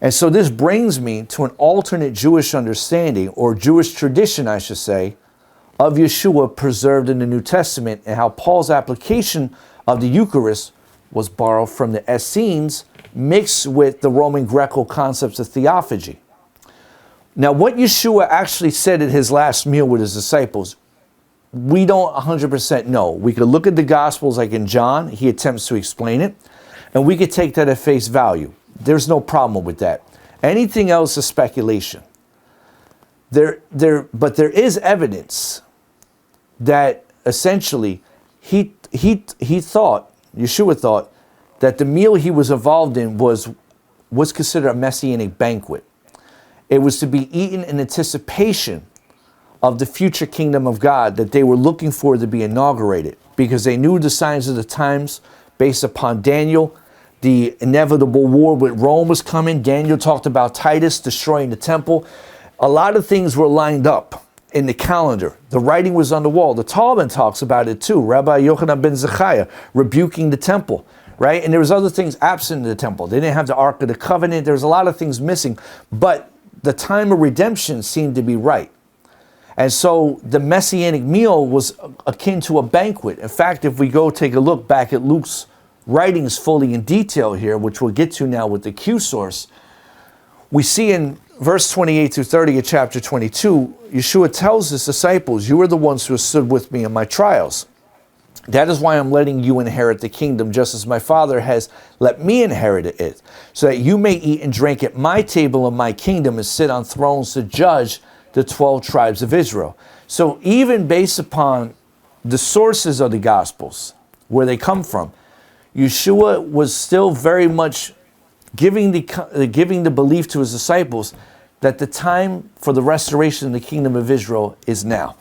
And so this brings me to an alternate Jewish understanding, or Jewish tradition, I should say, of Yeshua preserved in the New Testament, and how Paul's application of the Eucharist was borrowed from the Essenes mixed with the Roman Greco concepts of Theophagy. Now, what Yeshua actually said at his last meal with his disciples, we don't 100% know. We could look at the Gospels like in John, he attempts to explain it, and we could take that at face value. There's no problem with that. Anything else is speculation. But there is evidence that essentially Yeshua thought that the meal he was involved in was considered a Messianic banquet. It was to be eaten in anticipation of the future kingdom of God that they were looking for to be inaugurated, because they knew the signs of the times based upon Daniel. The inevitable war with Rome was coming. Daniel talked about Titus destroying the temple. A lot of things were lined up in the calendar. The writing was on the wall. The Talmud talks about it too. Rabbi Yochanan ben Zakkai rebuking the temple, right? And there was other things absent in the temple. They didn't have the Ark of the Covenant. There's a lot of things missing, but the time of redemption seemed to be right. And so the Messianic meal was akin to a banquet. In fact, if we go take a look back at Luke's writings fully in detail here, which we'll get to now with the Q source, we see in verse 28 through 30 of chapter 22, Yeshua tells his disciples, you are the ones who have stood with me in my trials. That is why I'm letting you inherit the kingdom, just as my Father has let me inherit it, so that you may eat and drink at my table in my kingdom and sit on thrones to judge the 12 tribes of Israel. So even based upon the sources of the Gospels, where they come from, Yeshua was still very much giving the belief to his disciples that the time for the restoration of the kingdom of Israel is now.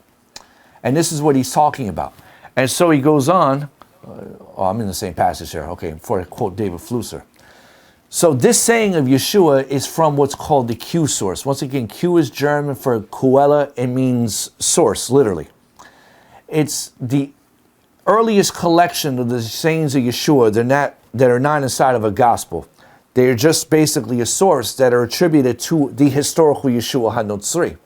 And this is what he's talking about. And so he goes on, I'm in the same passage here, okay, before I quote David Flusser. So this saying of Yeshua is from what's called the Q source. Once again, Q is German for Quelle. It means source, literally. It's the earliest collection of the sayings of Yeshua that are not inside of a gospel. They are just basically a source that are attributed to the historical Yeshua HaNotzri.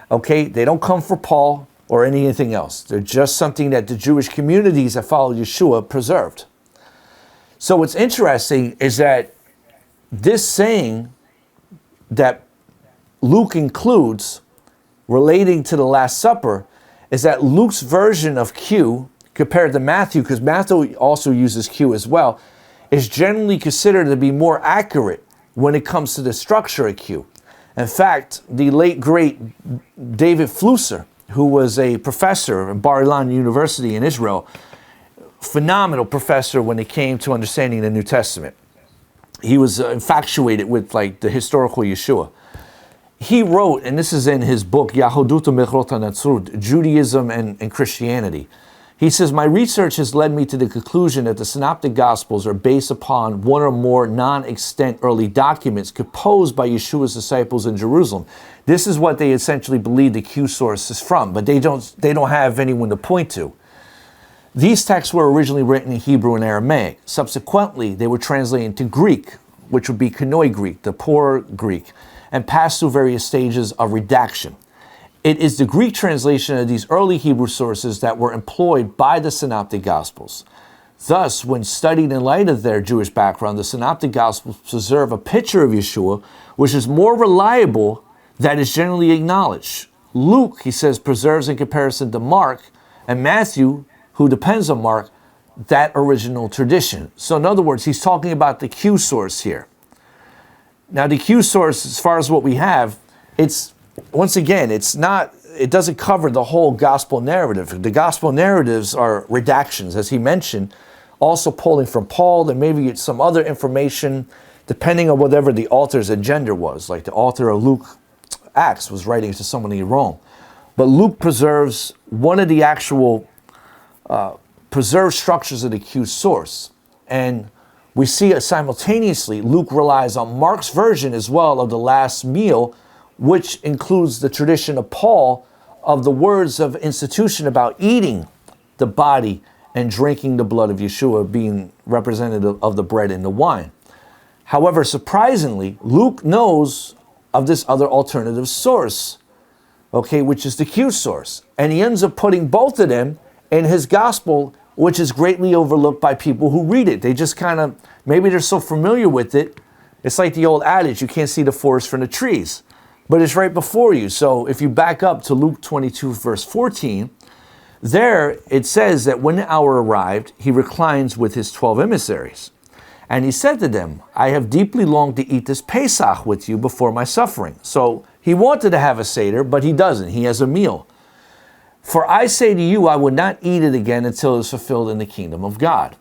Okay, they don't come from Paul or anything else. They're just something that the Jewish communities that follow Yeshua preserved. So what's interesting is that this saying that Luke includes relating to the Last Supper is that Luke's version of Q compared to Matthew, because Matthew also uses Q as well, is generally considered to be more accurate when it comes to the structure of Q. In fact, the late, great David Flusser, who was a professor at Bar Ilan University in Israel, phenomenal professor when it came to understanding the New Testament. He was infatuated with the historical Yeshua. He wrote, and this is in his book, Yahudut Mechrot HaNatzrut, Judaism and Christianity. He says, my research has led me to the conclusion that the Synoptic Gospels are based upon one or more non-extant early documents composed by Yeshua's disciples in Jerusalem. This is what they essentially believe the Q source is from, but they don't have anyone to point to. These texts were originally written in Hebrew and Aramaic. Subsequently, they were translated into Greek, which would be Koine Greek, the poor Greek, and passed through various stages of redaction. It is the Greek translation of these early Hebrew sources that were employed by the Synoptic Gospels. Thus, when studied in light of their Jewish background, the Synoptic Gospels preserve a picture of Yeshua, which is more reliable than is generally acknowledged. Luke, he says, preserves in comparison to Mark, and Matthew, who depends on Mark, that original tradition. So in other words, he's talking about the Q source here. Now the Q source, as far as what we have, once again, it doesn't cover the whole gospel narrative. The gospel narratives are redactions, as he mentioned, also pulling from Paul, and maybe some other information, depending on whatever the author's agenda was. Like the author of Luke Acts was writing to someone in Rome. But Luke preserves one of the actual preserved structures of the Q source. And we see it simultaneously, Luke relies on Mark's version as well of the last meal, which includes the tradition of Paul of the words of institution about eating the body and drinking the blood of Yeshua, being representative of the bread and the wine. However, surprisingly, Luke knows of this other alternative source okay, which is the Q source. And he ends up putting both of them in his gospel, which is greatly overlooked by people who read it. They just kind of, maybe they're so familiar with it. It's like the old adage, you can't see the forest from the trees, but it's right before you. So if you back up to Luke 22, verse 14, there it says that when the hour arrived, he reclines with his 12 emissaries. And he said to them, I have deeply longed to eat this Pesach with you before my suffering. So he wanted to have a Seder, but he doesn't. He has a meal. For I say to you, I would not eat it again until it is fulfilled in the kingdom of God.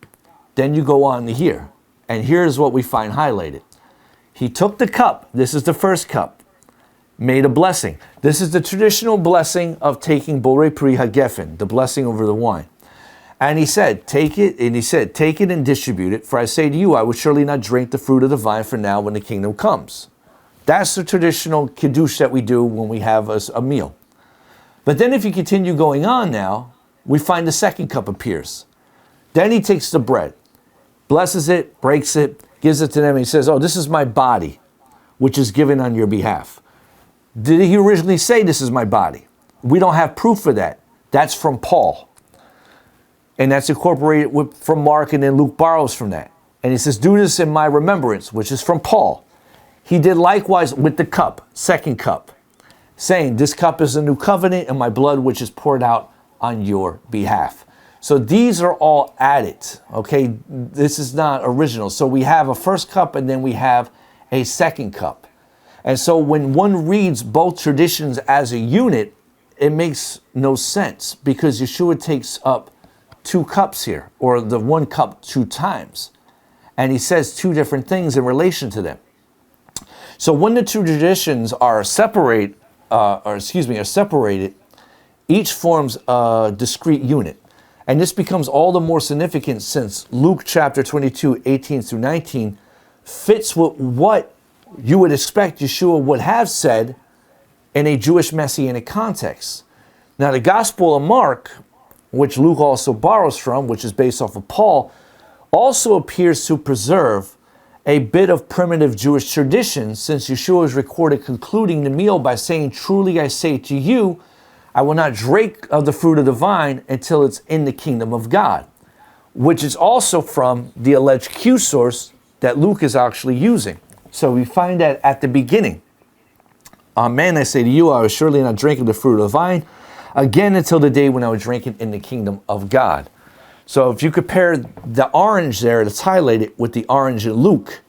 Then you go on to here. And here's what we find highlighted. He took the cup. This is the first cup. Made a blessing. This is the traditional blessing of taking Borei Pri HaGefen, the blessing over the wine. And he said, take it and distribute it. For I say to you, I will surely not drink the fruit of the vine for now when the kingdom comes. That's the traditional kiddush that we do when we have a meal. But then if you continue going on now, we find the second cup appears. Then he takes the bread, blesses it, breaks it, gives it to them, and he says, oh, this is my body, which is given on your behalf. Did he originally say this is my body? We don't have proof for that. That's from Paul. And that's incorporated from Mark, and then Luke borrows from that. And he says, do this in my remembrance, which is from Paul. He did likewise with the cup, second cup, saying, this cup is a new covenant in my blood, which is poured out on your behalf. So these are all added, okay? This is not original. So we have a first cup and then we have a second cup. And so when one reads both traditions as a unit, it makes no sense because Yeshua takes up two cups here, or the one cup two times. And he says two different things in relation to them. So when the two traditions are separated, each forms a discrete unit. And this becomes all the more significant since Luke chapter 22, 18 through 19 fits with what you would expect Yeshua would have said in a Jewish Messianic context. Now the Gospel of Mark, which Luke also borrows from, which is based off of Paul, also appears to preserve a bit of primitive Jewish tradition, since Yeshua is recorded concluding the meal by saying, truly I say to you, I will not drink of the fruit of the vine until it's in the kingdom of God, which is also from the alleged Q source that Luke is actually using. So we find that at the beginning. Amen, I say to you, I will surely not drink of the fruit of the vine again until the day when I will drink it in the kingdom of God. So if you compare the orange there that's highlighted with the orange in Luke,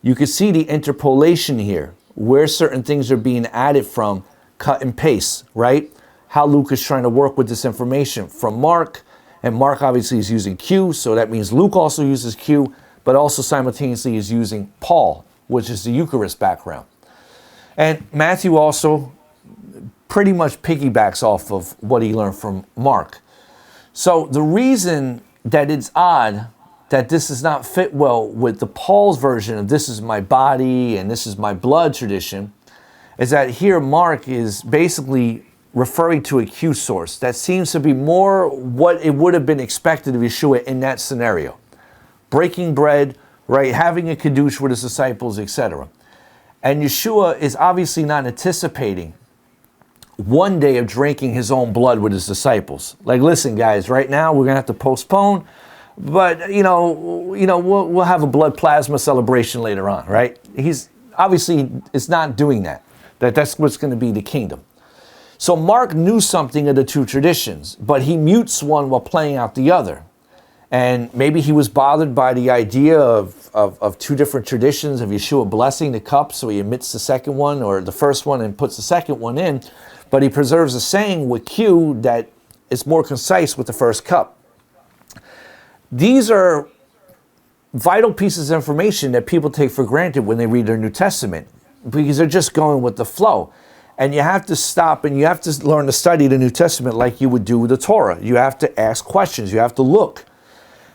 you can see the interpolation here, where certain things are being added from, cut and paste, right? How Luke is trying to work with this information from Mark, and Mark obviously is using Q, so that means Luke also uses Q, but also simultaneously is using Paul, which is the Eucharist background. And Matthew also pretty much piggybacks off of what he learned from Mark. So the reason that it's odd that this does not fit well with the Paul's version of this is my body and this is my blood tradition is that here Mark is basically referring to a Q source that seems to be more what it would have been expected of Yeshua in that scenario. Breaking bread, right, having a kiddush with his disciples, etc. And Yeshua is obviously not anticipating one day of drinking his own blood with his disciples. Like, listen, guys, right now we're gonna have to postpone, but we'll have a blood plasma celebration later on, right? He's obviously is not doing that. That's what's going to be the kingdom. So Mark knew something of the two traditions, but he mutes one while playing out the other. And maybe he was bothered by the idea of two different traditions of Yeshua blessing the cup, so he omits the second one or the first one and puts the second one in. But he preserves a saying with Q that is more concise with the first cup. These are vital pieces of information that people take for granted when they read their New Testament, because they're just going with the flow. And you have to stop and you have to learn to study the New Testament like you would do with the Torah. You have to ask questions. You have to look.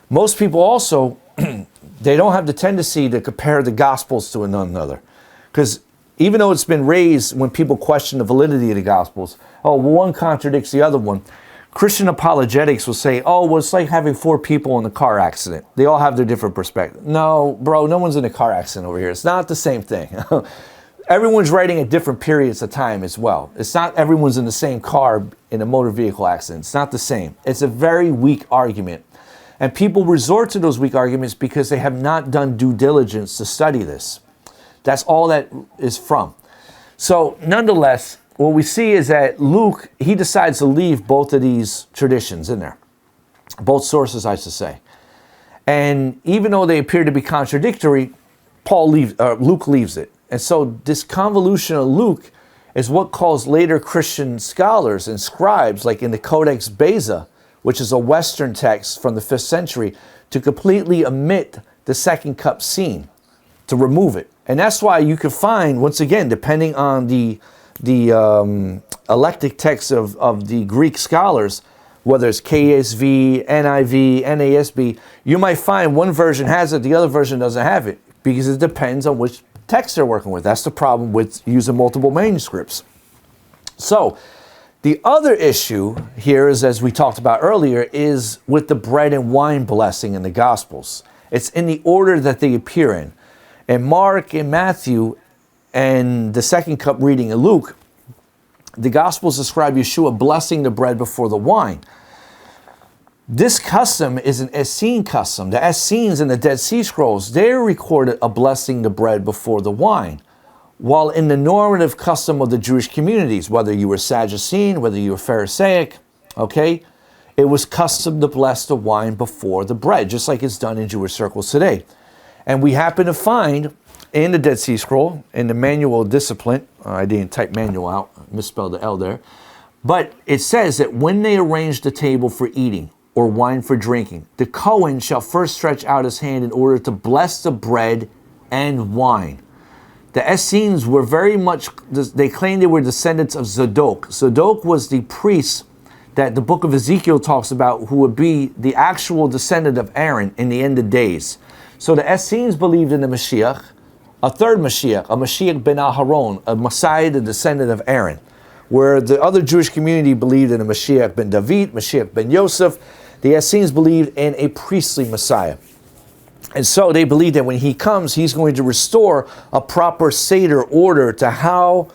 Most people also, they don't have the tendency to compare the Gospels to one another. Because even though it's been raised when people question the validity of the Gospels, oh, well, one contradicts the other one. Christian apologetics will say, oh, well, it's like having four people in a car accident. They all have their different perspective. No, bro, no one's in a car accident over here. It's not the same thing. everyone's writing at different periods of time as well. It's not everyone's in the same car in a motor vehicle accident. It's not the same. It's a very weak argument. And people resort to those weak arguments because they have not done due diligence to study this. That's all that is from. So nonetheless, what we see is that Luke, he decides to leave both of these traditions in there. Both sources, I should say. And even though they appear to be contradictory, Luke leaves it. And so this convolution of Luke is what caused later Christian scholars and scribes, like in the Codex Beza, which is a Western text from the 5th century, to completely omit the second cup scene, to remove it. And that's why you can find, once again, depending on the eclectic texts of the Greek scholars, whether it's KSV, NIV, NASB, you might find one version has it, the other version doesn't have it, because it depends on which text they're working with. That's the problem with using multiple manuscripts. So the other issue here is, as we talked about earlier, is with the bread and wine blessing in the Gospels. It's in the order that they appear in. In Mark and Matthew and the second cup reading in Luke, the Gospels describe Yeshua blessing the bread before the wine. This custom is an Essene custom. The Essenes in the Dead Sea Scrolls, they recorded a blessing the bread before the wine. While in the normative custom of the Jewish communities, whether you were Sadducean, whether you were Pharisaic, okay, it was custom to bless the wine before the bread, just like it's done in Jewish circles today. And we happen to find in the Dead Sea Scroll, in the Manual of Discipline, I didn't type manual out, misspelled the L there, but it says that when they arrange the table for eating, or wine for drinking, the Cohen shall first stretch out his hand in order to bless the bread and wine. The Essenes were very much, they claimed they were descendants of Zadok. Zadok was the priest that the book of Ezekiel talks about, who would be the actual descendant of Aaron in the end of days. So the Essenes believed in the Mashiach, a third Mashiach, a Mashiach ben Aharon, a Messiah, the descendant of Aaron, where the other Jewish community believed in a Mashiach ben David, Mashiach ben Yosef. The Essenes believed in a priestly Messiah. And so they believed that when he comes, he's going to restore a proper Seder order to how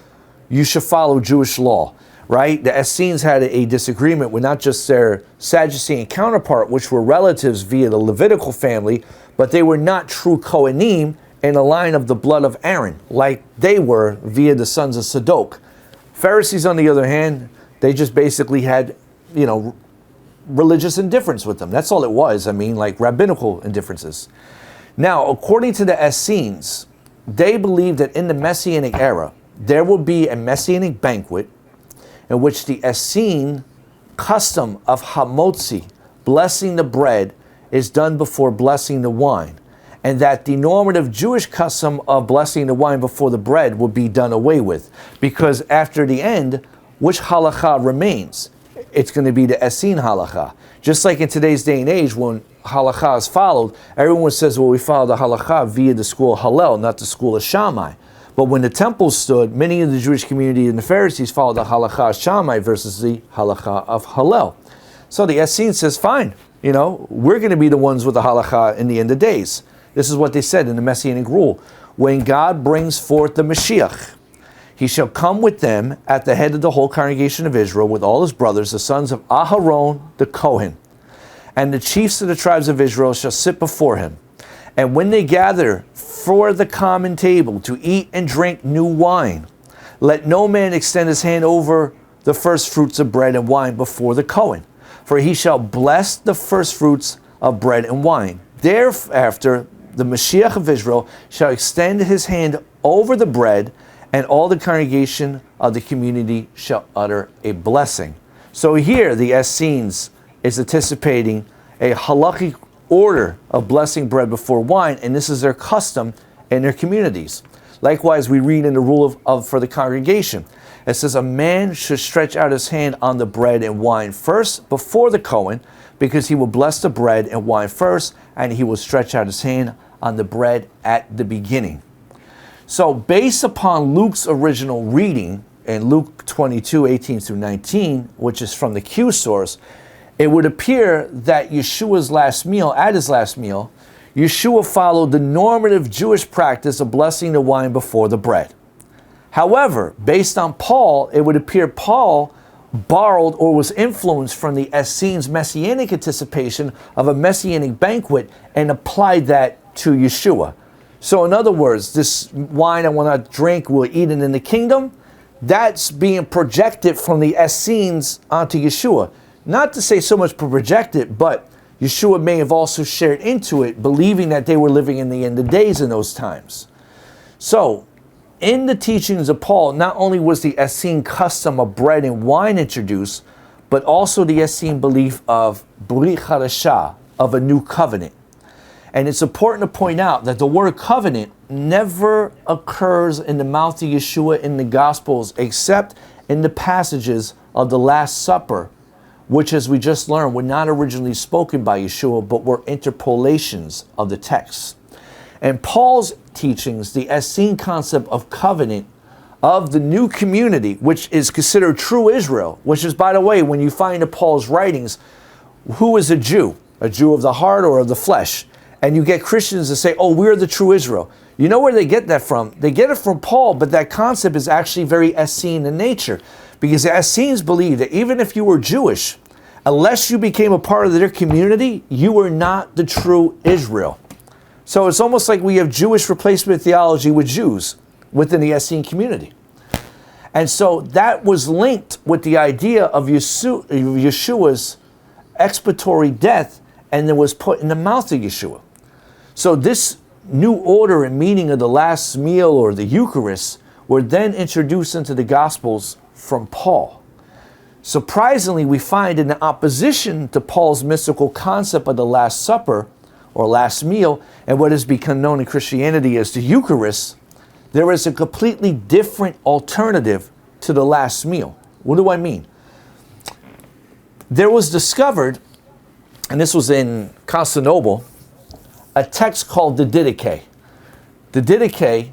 you should follow Jewish law, right? The Essenes had a disagreement with not just their Sadducean counterpart, which were relatives via the Levitical family, but they were not true Kohanim in the line of the blood of Aaron, like they were via the sons of Zadok. Pharisees, on the other hand, they just basically had, religious indifference with them. That's all it was. I mean, like rabbinical indifferences. Now, according to the Essenes, they believed that in the Messianic era, there will be a Messianic banquet in which the Essene custom of hamotzi, blessing the bread, is done before blessing the wine, and that the normative Jewish custom of blessing the wine before the bread would be done away with, because after the end, which halakha remains? It's going to be the Essene halakha. Just like in today's day and age, when halakha is followed, everyone says, well, we follow the halakha via the school of Hillel, not the school of Shammai. But when the temple stood, many of the Jewish community and the Pharisees followed the halakha of Shammai versus the halakha of Hillel. So the Essene says, fine, we're going to be the ones with the halakha in the end of days. This is what they said in the Messianic rule. When God brings forth the Mashiach, he shall come with them at the head of the whole congregation of Israel with all his brothers, the sons of Aharon the Kohen. And the chiefs of the tribes of Israel shall sit before him. And when they gather for the common table to eat and drink new wine, let no man extend his hand over the first fruits of bread and wine before the Kohen. For he shall bless the first fruits of bread and wine. Thereafter, the Mashiach of Israel shall extend his hand over the bread, and all the congregation of the community shall utter a blessing. So here the Essenes is anticipating a halakhic order of blessing bread before wine, and this is their custom in their communities. Likewise, we read in the rule for the congregation. It says, a man should stretch out his hand on the bread and wine first before the Kohen, because he will bless the bread and wine first, and he will stretch out his hand on the bread at the beginning. So based upon Luke's original reading in Luke 22, 18 through 19, which is from the Q source, it would appear that Yeshua's last meal, at his last meal, Yeshua followed the normative Jewish practice of blessing the wine before the bread. However, based on Paul, it would appear Paul borrowed or was influenced from the Essenes' Messianic anticipation of a Messianic banquet and applied that to Yeshua. So in other words, this wine I want to drink, we'll eat it in the kingdom, that's being projected from the Essenes onto Yeshua. Not to say so much projected, but Yeshua may have also shared into it, believing that they were living in the end of days in those times. So, in the teachings of Paul, not only was the Essene custom of bread and wine introduced, but also the Essene belief of Brit Hadashah, of a new covenant. And it's important to point out that the word covenant never occurs in the mouth of Yeshua in the Gospels, except in the passages of the Last Supper, which, as we just learned, were not originally spoken by Yeshua, but were interpolations of the text. And Paul's teachings, the Essene concept of covenant, of the new community, which is considered true Israel, which is, by the way, when you find in Paul's writings, who is a Jew? A Jew of the heart or of the flesh? And you get Christians that say, oh, we're the true Israel. You know where they get that from? They get it from Paul, but that concept is actually very Essene in nature. Because the Essenes believe that even if you were Jewish, unless you became a part of their community, you were not the true Israel. So it's almost like we have Jewish replacement theology with Jews within the Essene community. And so that was linked with the idea of Yeshua's expiatory death, and it was put in the mouth of Yeshua. So this new order and meaning of the last meal or the Eucharist were then introduced into the Gospels from Paul. Surprisingly, we find in opposition to Paul's mystical concept of the Last Supper or last meal and what has become known in Christianity as the Eucharist, there is a completely different alternative to the last meal. What do I mean? There was discovered, and this was in Constantinople, a text called the Didache. The Didache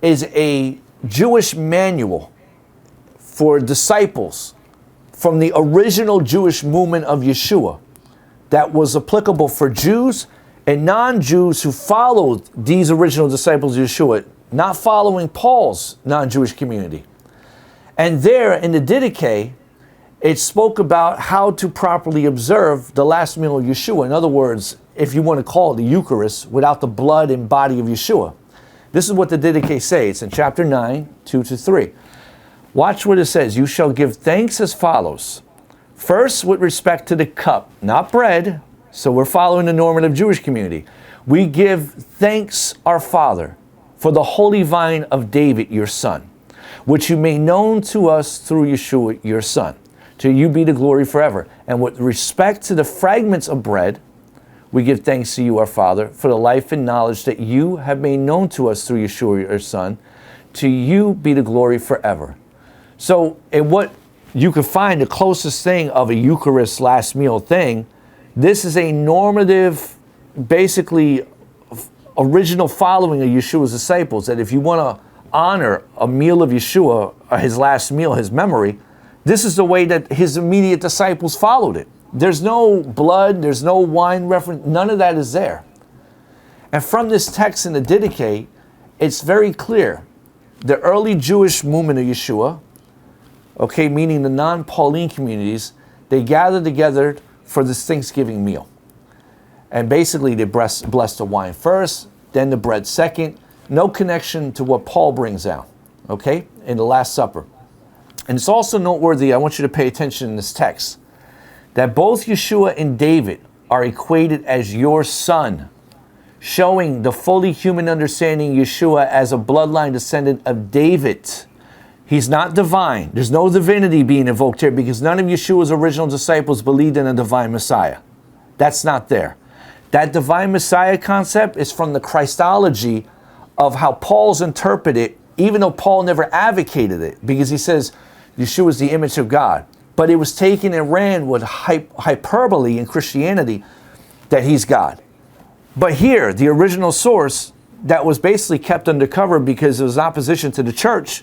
is a Jewish manual for disciples from the original Jewish movement of Yeshua that was applicable for Jews and non-Jews who followed these original disciples of Yeshua, not following Paul's non-Jewish community. And there in the Didache, it spoke about how to properly observe the last meal of Yeshua. In other words, if you want to call it the Eucharist, without the blood and body of Yeshua. This is what the Didache says. It's in chapter 9, 2-3. Watch what it says. You shall give thanks as follows. First, with respect to the cup, not bread. So we're following the normative Jewish community. We give thanks, our Father, for the holy vine of David, your son, which you made known to us through Yeshua, your son. To you be the glory forever. And with respect to the fragments of bread, we give thanks to you, our Father, for the life and knowledge that you have made known to us through Yeshua, your son. To you be the glory forever. So, in what you could find the closest thing of a Eucharist last meal thing, this is a normative, basically original following of Yeshua's disciples, that if you want to honor a meal of Yeshua, his last meal, his memory, this is the way that his immediate disciples followed it. There's no blood, there's no wine reference, none of that is there. And from this text in the Didache, it's very clear. The early Jewish movement of Yeshua, okay, meaning the non-Pauline communities, they gathered together for this Thanksgiving meal. And basically they blessed the wine first, then the bread second. No connection to what Paul brings out, okay, in the Last Supper. And it's also noteworthy, I want you to pay attention in this text, that both Yeshua and David are equated as your son, showing the fully human understanding of Yeshua as a bloodline descendant of David. He's not divine. There's no divinity being invoked here because none of Yeshua's original disciples believed in a divine Messiah. That's not there. That divine Messiah concept is from the Christology of how Paul's interpreted, even though Paul never advocated it, because he says Yeshua is the image of God. But it was taken and ran with hyperbole in Christianity that he's God. But here, the original source that was basically kept undercover because it was opposition to the church,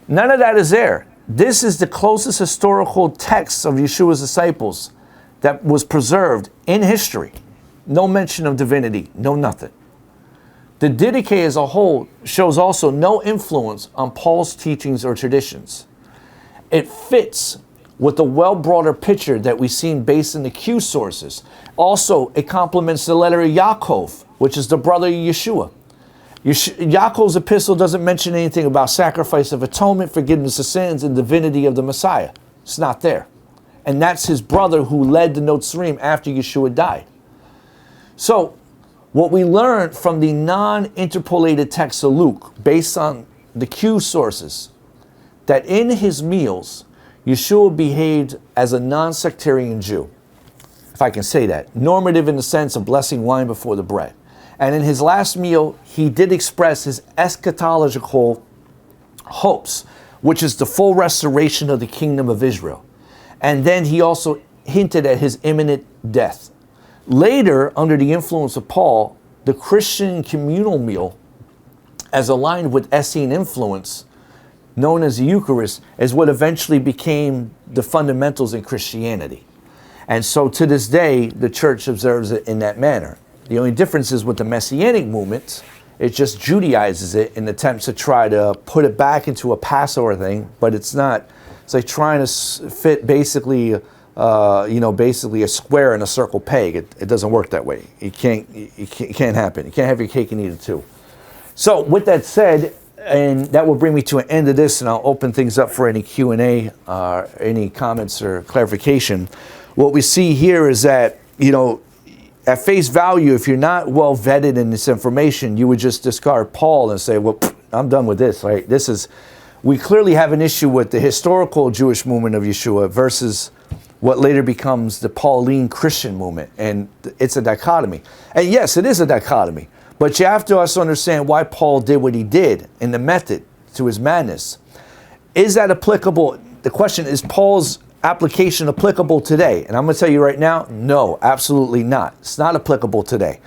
none of that is there. This is the closest historical text of Yeshua's disciples that was preserved in history. No mention of divinity, no nothing. The Didache as a whole shows also no influence on Paul's teachings or traditions. It fits with the well broader picture that we've seen based in the Q sources. Also, it complements the letter of Yaakov, which is the brother of Yeshua. Yaakov's epistle doesn't mention anything about sacrifice of atonement, forgiveness of sins, and divinity of the Messiah. It's not there. And that's his brother who led the Notzarim after Yeshua died. So, what we learned from the non-interpolated text of Luke, based on the Q sources, that in his meals, Yeshua behaved as a non-sectarian Jew, if I can say that, normative in the sense of blessing wine before the bread. And in his last meal, he did express his eschatological hopes, which is the full restoration of the kingdom of Israel. And then he also hinted at his imminent death. Later, under the influence of Paul, the Christian communal meal, as aligned with Essene influence, known as the Eucharist, is what eventually became the fundamentals in Christianity. And so to this day, the church observes it in that manner. The only difference is with the Messianic movement, it just Judaizes it in attempts to try to put it back into a Passover thing, but it's not. It's like trying to fit basically, basically a square in a circle peg. It doesn't work that way. It can't happen. You can't have your cake and eat it too. So with that said, and that will bring me to an end of this, and I'll open things up for any Q&A, any comments or clarification. What we see here is that, at face value, if you're not well vetted in this information, you would just discard Paul and say, well, I'm done with this, right? We clearly have an issue with the historical Jewish movement of Yeshua versus what later becomes the Pauline Christian movement. And it's a dichotomy. And yes, it is a dichotomy. But you have to also understand why Paul did what he did in the method to his madness. Is that applicable? The question is, Paul's application applicable today? And I'm going to tell you right now, no, absolutely not. It's not applicable today.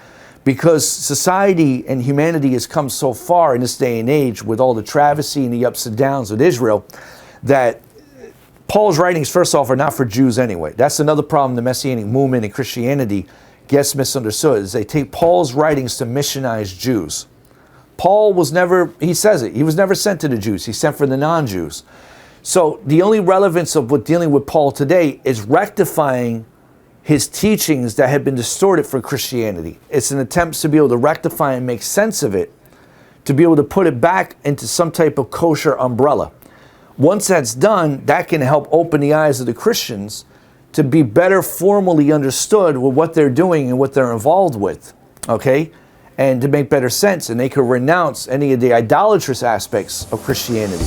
Because society and humanity has come so far in this day and age with all the travesty and the ups and downs with Israel that Paul's writings, first off, are not for Jews anyway. That's another problem the Messianic movement in Christianity gets misunderstood, is they take Paul's writings to missionize Jews. Paul was never, he says it, he was never sent to the Jews. He sent for the non-Jews. So the only relevance of what dealing with Paul today is rectifying his teachings that have been distorted for Christianity. It's an attempt to be able to rectify and make sense of it, to be able to put it back into some type of kosher umbrella. Once that's done, that can help open the eyes of the Christians to be better formally understood with what they're doing and what they're involved with, okay? And to make better sense, and they can renounce any of the idolatrous aspects of Christianity.